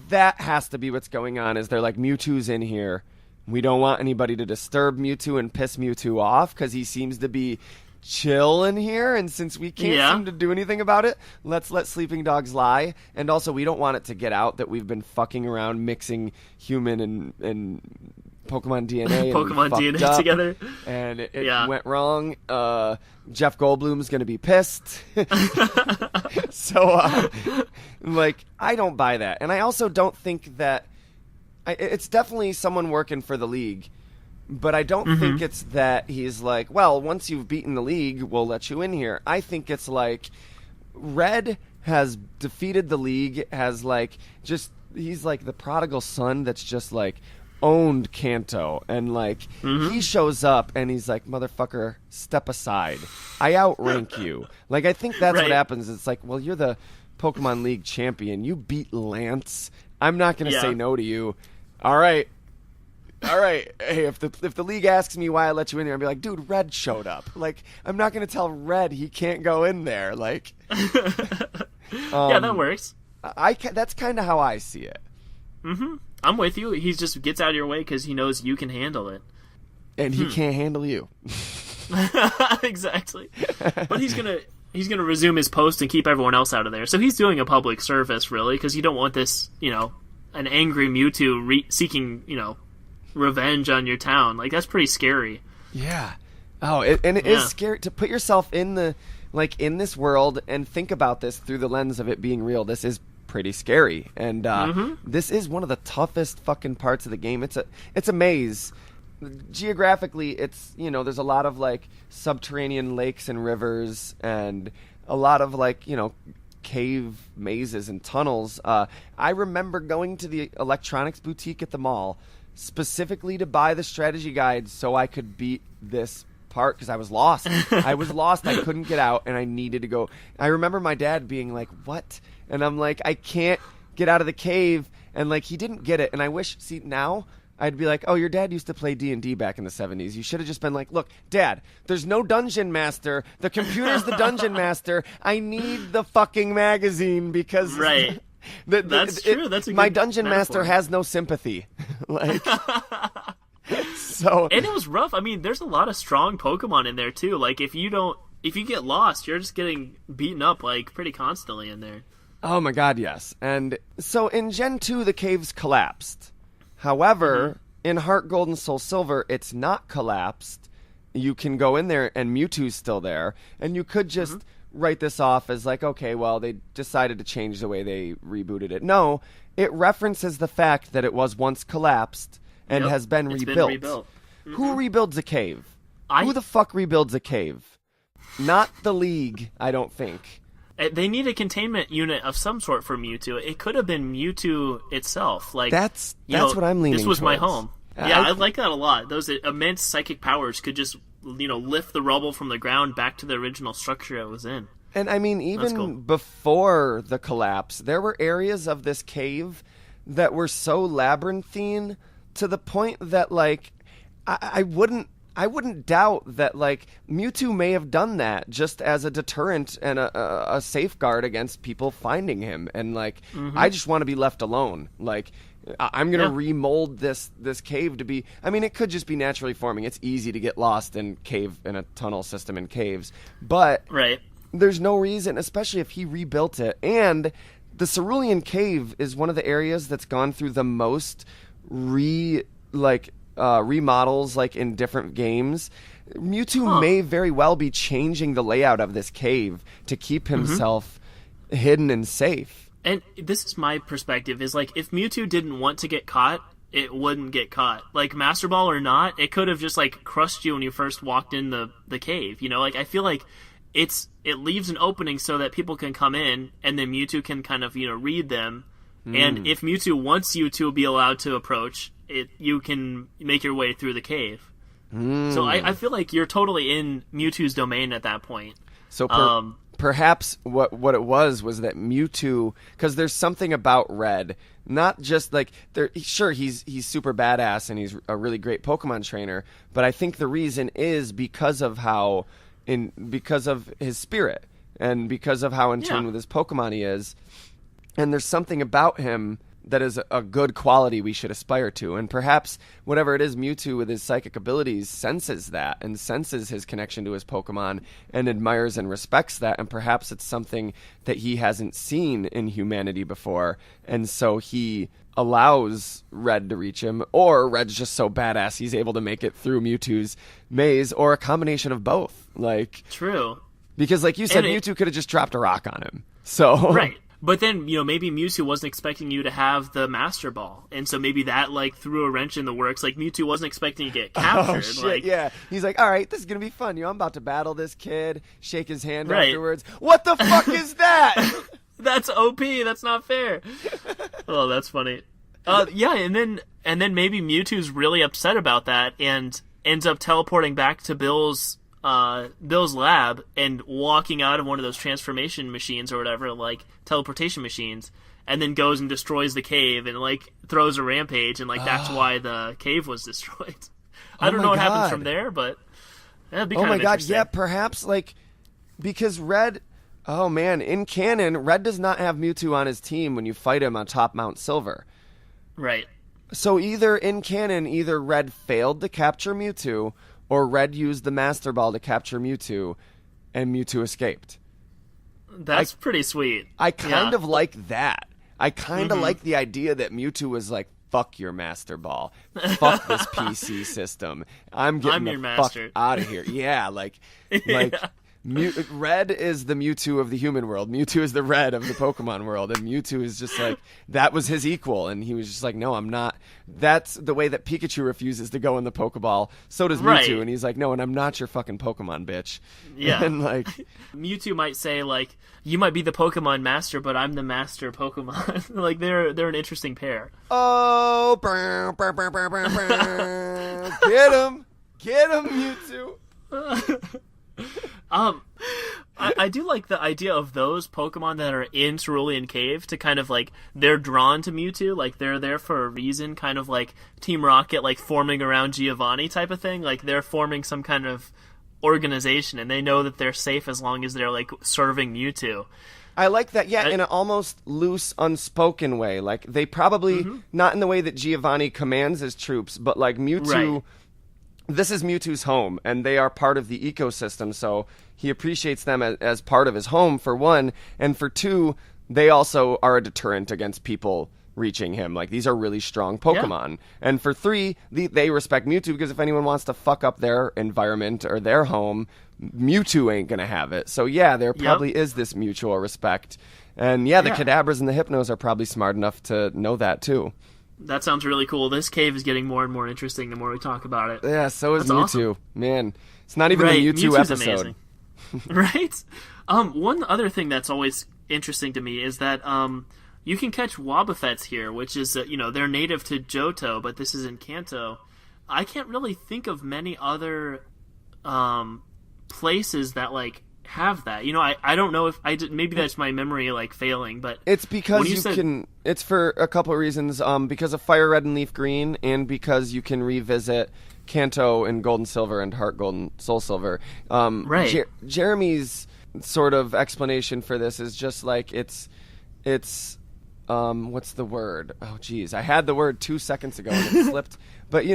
that has to be what's going on, is they're like, Mewtwo's in here. We don't want anybody to disturb Mewtwo and piss Mewtwo off, because he seems to be chill in here, and since we can't seem to do anything about it, let's let sleeping dogs lie. And also, we don't want it to get out that we've been fucking around mixing human and Pokemon DNA Pokemon DNA together, and it went wrong. Jeff Goldblum's gonna be pissed. So like, I don't buy that, and I also don't think that it's definitely someone working for the league, but I don't think it's that he's like, well, once you've beaten the league, we'll let you in here. I think it's like Red has defeated the league, has like just, he's like the prodigal son that's just like owned Kanto, and like he shows up and he's like, motherfucker, step aside, I outrank you. Like, I think that's what happens. It's like, well, you're the Pokemon League champion, you beat Lance, I'm not gonna say no to you. All right. Hey, if the league asks me why I let you in here, I'll be like, dude, Red showed up. Like, I'm not gonna tell Red he can't go in there. Like, yeah, that works. That's kind of how I see it. I'm with you. He just gets out of your way because he knows you can handle it, and he can't handle you. Exactly. But he's gonna resume his post and keep everyone else out of there. So he's doing a public service, really, because you don't want this, an angry Mewtwo seeking, revenge on your town. Like, that's pretty scary. Yeah. Oh, it is scary to put yourself in in this world and think about this through the lens of it being real. This is pretty scary, and this is one of the toughest fucking parts of the game. It's a maze. Geographically, it's, there's a lot of like subterranean lakes and rivers, and a lot of like, cave mazes and tunnels. I remember going to the electronics boutique at the mall specifically to buy the strategy guide so I could beat this part, because I was lost. I couldn't get out, and I needed to go. I remember my dad being like, what? And I'm like, I can't get out of the cave. And, like, he didn't get it. And I wish, see, now I'd be like, oh, your dad used to play D&D back in the 70s. You should have just been like, look, Dad, there's no dungeon master. The computer's the dungeon master. I need the fucking magazine because... Right. That's true. That's a good my dungeon metaphor. master has no sympathy. Like... So... And it was rough. I mean, there's a lot of strong Pokemon in there, too. Like, if you get lost, you're just getting beaten up, like, pretty constantly in there. Oh my god, yes. And so in Gen 2, the caves collapsed. However, in Heart Gold and Soul Silver, it's not collapsed. You can go in there and Mewtwo's still there. And you could just write this off as like, okay, well, they decided to change the way they rebooted it. No, it references the fact that it was once collapsed and has been rebuilt. Who rebuilds a cave? Who the fuck rebuilds a cave? Not the League, I don't think. They need a containment unit of some sort for Mewtwo. It could have been Mewtwo itself. Like that's what I'm leaning This was my towards. home. Yeah, I like that a lot. Those immense psychic powers could just, lift the rubble from the ground back to the original structure it was in. And I mean, even before the collapse, there were areas of this cave that were so labyrinthine to the point that, like, I wouldn't doubt that, like, Mewtwo may have done that just as a deterrent and a safeguard against people finding him. And, like, I just want to be left alone. Like, I'm going to remold this cave to be... I mean, it could just be naturally forming. It's easy to get lost in a tunnel system in caves. But there's no reason, especially if he rebuilt it. And the Cerulean Cave is one of the areas that's gone through the most remodels, like, in different games. Mewtwo may very well be changing the layout of this cave to keep himself hidden and safe. And this is my perspective, is like, if Mewtwo didn't want to get caught, it wouldn't get caught. Like, Master Ball or not, it could have just, like, crushed you when you first walked in the cave, Like, I feel like it leaves an opening so that people can come in, and then Mewtwo can kind of, read them. And if Mewtwo wants you to be allowed to approach, you can make your way through the cave. So I feel like you're totally in Mewtwo's domain at that point. So perhaps what it was that Mewtwo, because there's something about Red, not just like he's super badass and he's a really great Pokemon trainer, but I think the reason is because of his spirit and because of how in tune with his Pokemon he is. And there's something about him that is a good quality we should aspire to. And perhaps whatever it is, Mewtwo with his psychic abilities senses that and senses his connection to his Pokemon and admires and respects that. And perhaps it's something that he hasn't seen in humanity before. And so he allows Red to reach him, or Red's just so badass he's able to make it through Mewtwo's maze, or a combination of both. Like, true. Because like you said, Mewtwo could have just dropped a rock on him. So right. But then, maybe Mewtwo wasn't expecting you to have the Master Ball. And so maybe that, like, threw a wrench in the works. Like, Mewtwo wasn't expecting to get captured. Oh, shit, yeah. He's like, all right, this is going to be fun. I'm about to battle this kid, shake his hand afterwards. What the fuck is that? That's OP. That's not fair. Oh, that's funny. And then maybe Mewtwo's really upset about that and ends up teleporting back to Bill's lab and walking out of one of those transformation machines or whatever, like teleportation machines, and then goes and destroys the cave and like throws a rampage, and like that's why the cave was destroyed. I don't know what happens from there, but that'd be kind of interesting. Yeah, perhaps like because Red, in canon, Red does not have Mewtwo on his team when you fight him on top Mount Silver. Right. So in canon, either Red failed to capture Mewtwo, or Red used the Master Ball to capture Mewtwo, and Mewtwo escaped. That's pretty sweet. I kind of like that. I kind of like the idea that Mewtwo was like, fuck your Master Ball. Fuck this PC system. I'm getting the fuck out of here. Yeah, Red is the Mewtwo of the human world. Mewtwo is the Red of the Pokemon world. And Mewtwo is just like, that was his equal. And he was just like, no, I'm not. That's the way that Pikachu refuses to go in the Pokeball. So does Mewtwo. Right. And he's like, no, and I'm not your fucking Pokemon, bitch. Yeah. And like, Mewtwo might say, like, you might be the Pokemon master, but I'm the master Pokemon. Like, they're an interesting pair. Oh, get him, Mewtwo. I do like the idea of those Pokemon that are in Cerulean Cave to kind of like, they're drawn to Mewtwo, like they're there for a reason, kind of like Team Rocket like forming around Giovanni type of thing. Like they're forming some kind of organization and they know that they're safe as long as they're like serving Mewtwo. I like that, yeah, in an almost loose, unspoken way. Like, they probably, not in the way that Giovanni commands his troops, but like Mewtwo, this is Mewtwo's home, and they are part of the ecosystem, so he appreciates them as part of his home, for one, and for two, they also are a deterrent against people reaching him. Like, these are really strong Pokemon. Yeah. And for three, they respect Mewtwo, because if anyone wants to fuck up their environment or their home, Mewtwo ain't gonna have it. So yeah, there probably is this mutual respect. And yeah, the Kadabras and the Hypnos are probably smart enough to know that too. That sounds really cool. This cave is getting more and more interesting the more we talk about it. Yeah, so is Mewtwo. Awesome. Man, it's not even the Mewtwo Mewtwo's episode. Right? One other thing that's always interesting to me is that you can catch Wobbuffets here, which is, they're native to Johto, but this is in Kanto. I can't really think of many other places that like have that. I don't know if maybe that's my memory like failing, but it's because it's for a couple of reasons, because of Fire Red and Leaf Green, and because you can revisit Kanto and Gold and Silver and Heart Gold and Soul Silver. Right. Jeremy's sort of explanation for this is just like it's what's the word? Oh geez, I had the word 2 seconds ago and it slipped. But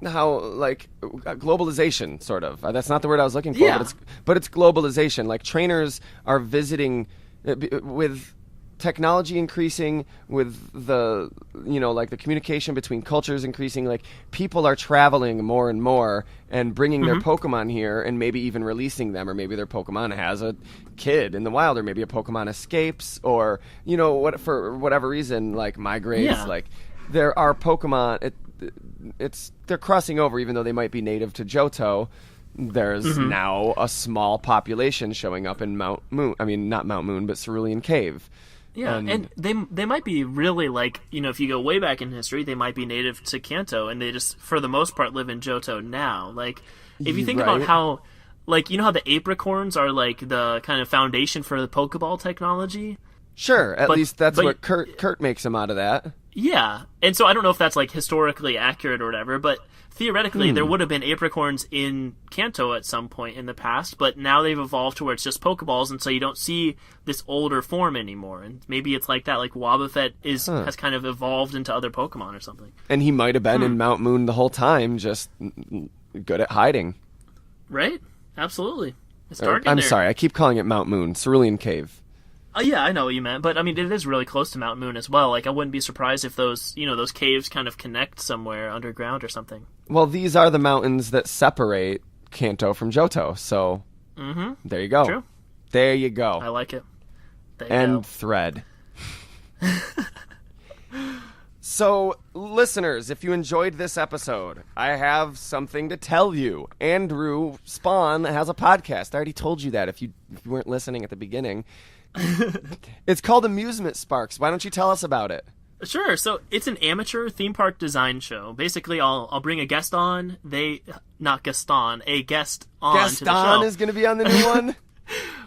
how like globalization, sort of. That's not the word I was looking for, but it's globalization. Like, trainers are visiting with technology increasing, with the the communication between cultures increasing. Like, people are traveling more and more and bringing their Pokemon here, and maybe even releasing them, or maybe their Pokemon has a kid in the wild, or maybe a Pokemon escapes, or for whatever reason, like migrates. Yeah. Like, there are Pokemon. They're crossing over, even though they might be native to Johto. There's now a small population showing up in Mount Moon. I mean, not Mount Moon, but Cerulean Cave. Yeah, and they might be really like, if you go way back in history, they might be native to Kanto, and they just, for the most part, live in Johto now. Like, if you think about how, like, how the apricorns are like the kind of foundation for the Pokeball technology. Sure, at least that's what Kurt makes him out of that. Yeah, and so I don't know if that's like historically accurate or whatever, but theoretically there would have been apricorns in Kanto at some point in the past, but now they've evolved to where it's just Pokeballs, and so you don't see this older form anymore. And maybe it's like that, like Wobbuffet has kind of evolved into other Pokemon or something. And he might have been in Mount Moon the whole time, just good at hiding. Right? Absolutely. It's dark I'm sorry, I keep calling it Mount Moon, Cerulean Cave. Yeah, I know what you meant, but I mean, it is really close to Mount Moon as well. Like, I wouldn't be surprised if those caves kind of connect somewhere underground or something. Well, these are the mountains that separate Kanto from Johto, so there you go. True. There you go. I like it. End thread. So, listeners, if you enjoyed this episode, I have something to tell you. Andrew Spohn has a podcast. I already told you that if you weren't listening at the beginning. It's called Amusement Sparks. Why don't you tell us about it? Sure. So it's an amateur theme park design show. Basically, I'll bring a guest on. A guest on to the show. Gaston is going to be on the new one?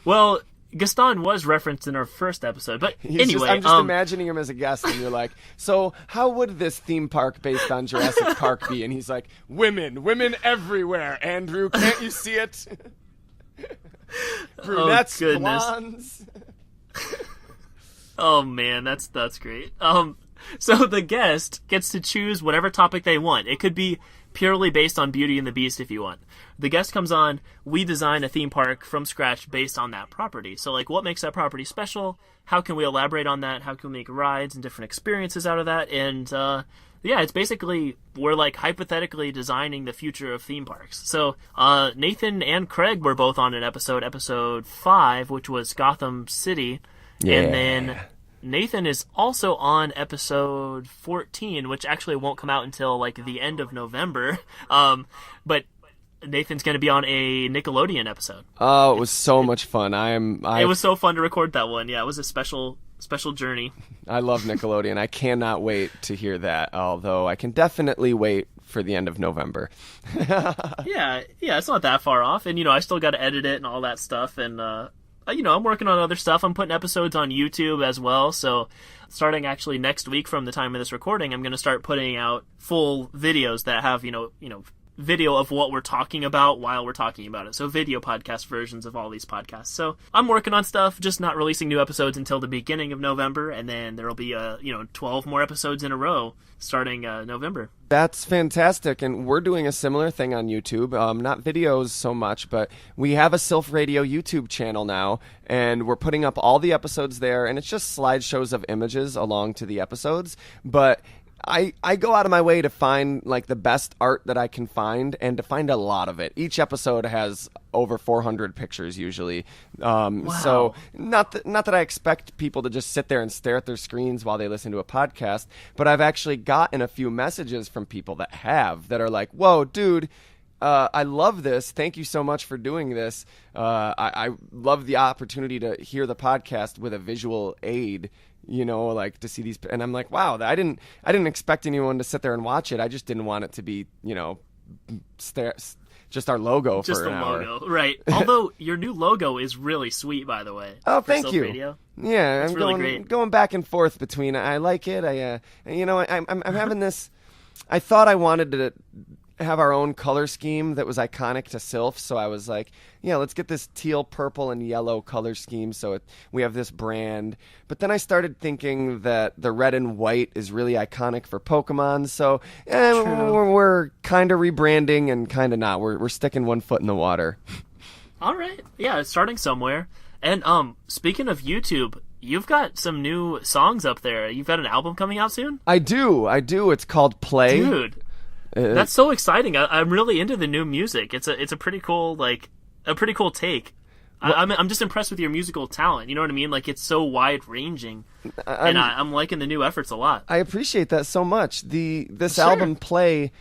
Well, Gaston was referenced in our first episode, but anyway. I'm just imagining him as a guest, and you're like, so how would this theme park based on Jurassic Park be? And he's like, women everywhere, Andrew. Can't you see it? Brunettes, blondes. Oh man, that's great. So the guest gets to choose whatever topic they want. It could be purely based on Beauty and the Beast if you want. The guest comes on, we design a theme park from scratch based on that property. So like, what makes that property special? How can we elaborate on that? How can we make rides and different experiences out of that? And it's basically, we're like hypothetically designing the future of theme parks. So Nathan and Craig were both on an episode 5, which was Gotham City. Yeah. And then Nathan is also on episode 14, which actually won't come out until like the end of November. But Nathan's going to be on a Nickelodeon episode. Oh, it was so much fun. It was so fun to record that one. Yeah, it was a special journey. I love Nickelodeon. I cannot wait to hear that, although I can definitely wait for the end of November. Yeah, it's not that far off. And, I still got to edit it and all that stuff. And, I'm working on other stuff. I'm putting episodes on YouTube as well. So starting actually next week from the time of this recording, I'm going to start putting out full videos that have, video of what we're talking about while we're talking about it. So video podcast versions of all these podcasts. So I'm working on stuff, just not releasing new episodes until the beginning of November. And then there'll be, 12 more episodes in a row starting November. That's fantastic, and we're doing a similar thing on YouTube. Not videos so much, but we have a Silph Radio YouTube channel now, and we're putting up all the episodes there, and it's just slideshows of images along to the episodes. But I go out of my way to find like the best art that I can find, and to find a lot of it. Each episode has over 400 pictures usually. Wow. So not that I expect people to just sit there and stare at their screens while they listen to a podcast, but I've actually gotten a few messages from people that are like, "Whoa, dude, I love this. Thank you so much for doing this. I love the opportunity to hear the podcast with a visual aid, like to see these." And I'm like, wow, I didn't expect anyone to sit there and watch it. I just didn't want it to be, just our logo just for an hour. Just the logo, right. Although your new logo is really sweet, by the way. Oh, thank Silph you. Radio. Yeah, it's I'm really going great. Going back and forth between. I like it. I'm having this. I thought I wanted to have our own color scheme that was iconic to Silph, so I was like, yeah, let's get this teal, purple, and yellow color scheme so we have this brand. But then I started thinking that the red and white is really iconic for Pokemon, so we're kind of rebranding and kind of not. We're sticking one foot in the water. All right. Yeah, it's starting somewhere. And speaking of YouTube, you've got some new songs up there. You've got an album coming out soon? I do. It's called Play. Dude. That's so exciting. I'm really into the new music. It's a pretty cool take. Well, I'm just impressed with your musical talent. You know what I mean? Like, it's so wide ranging, and I'm liking the new efforts a lot. I appreciate that so much. This Sure. album Play,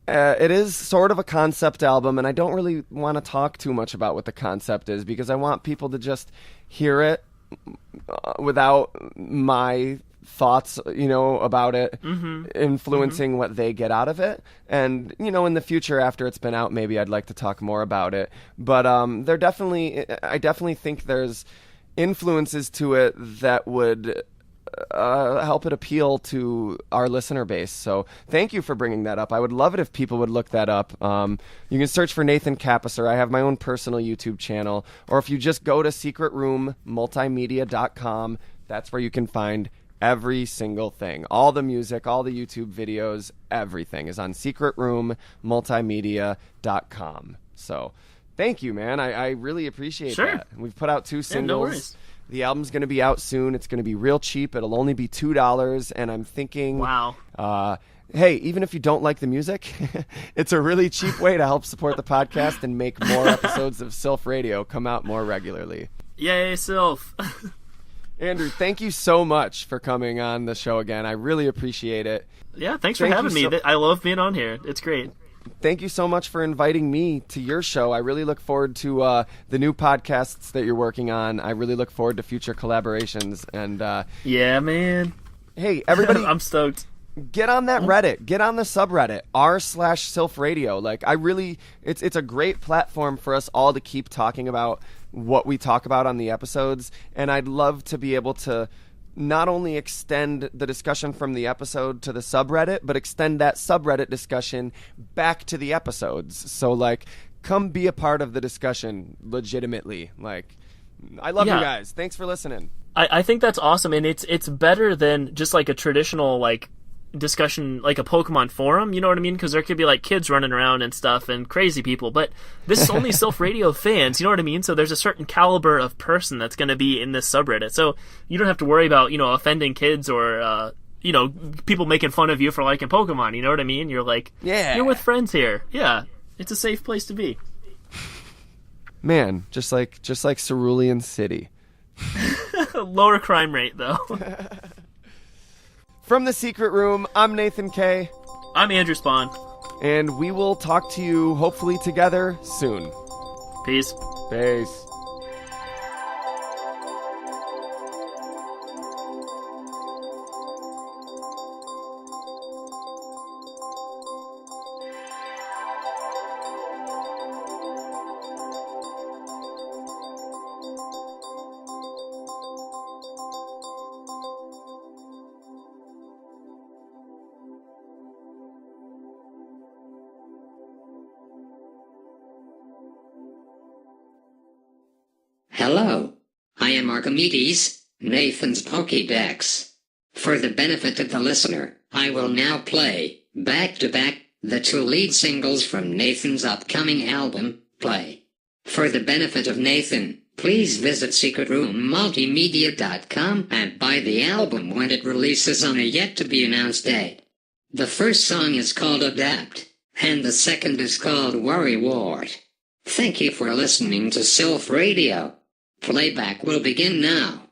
it is sort of a concept album, and I don't really want to talk too much about what the concept is because I want people to just hear it without my thoughts, about it influencing what they get out of it. And, in the future, after it's been out, maybe I'd like to talk more about it. But I definitely think there's influences to it that would help it appeal to our listener base. So thank you for bringing that up. I would love it if people would look that up. You can search for Nathan Kappesser. I have my own personal YouTube channel. Or if you just go to secretroommultimedia.com, that's where you can find every single thing. All the music, all the YouTube videos, everything is on secretroommultimedia.com. So thank you, man. I really appreciate that. We've put out 2 singles. Yeah, no worries. The album's going to be out soon. It's going to be real cheap. It'll only be $2. And I'm thinking, wow. Hey, even if you don't like the music, it's a really cheap way to help support the podcast and make more episodes of Silph Radio come out more regularly. Yay, Silph. Andrew, thank you so much for coming on the show again. I really appreciate it. Yeah, thanks for having me. I love being on here. It's great. Thank you so much for inviting me to your show. I really look forward to the new podcasts that you're working on. I really look forward to future collaborations. And yeah, man. Hey, everybody. I'm stoked. Get on that Reddit. Get on the subreddit, r/Silph Radio. Like, it's a great platform for us all to keep talking about what we talk about on the episodes. And I'd love to be able to not only extend the discussion from the episode to the subreddit, but extend that subreddit discussion back to the episodes. So, like, come be a part of the discussion legitimately. Like, I love you guys. Thanks for listening. I think that's awesome, and it's better than just like a traditional like discussion, like a Pokemon forum, you know what I mean? Because there could be like kids running around and stuff and crazy people, but this is only Silph Radio fans, you know what I mean? So there's a certain caliber of person that's going to be in this subreddit, so you don't have to worry about, offending kids or people making fun of you for liking Pokemon, you know what I mean? You're like, you're with friends here. Yeah, it's a safe place to be. Man, just like Cerulean City. Lower crime rate though. From the Secret Room, I'm Nathan K. I'm Andrew Spohn. And we will talk to you, hopefully, together soon. Peace. Peace. Hello. I am Archimedes, Nathan's Pokédex. For the benefit of the listener, I will now play, back-to-back, the 2 lead singles from Nathan's upcoming album, Play. For the benefit of Nathan, please visit secretroommultimedia.com and buy the album when it releases on a yet-to-be-announced date. The first song is called Adapt, and the second is called Worry Ward. Thank you for listening to Silph Radio. Playback will begin now.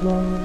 Long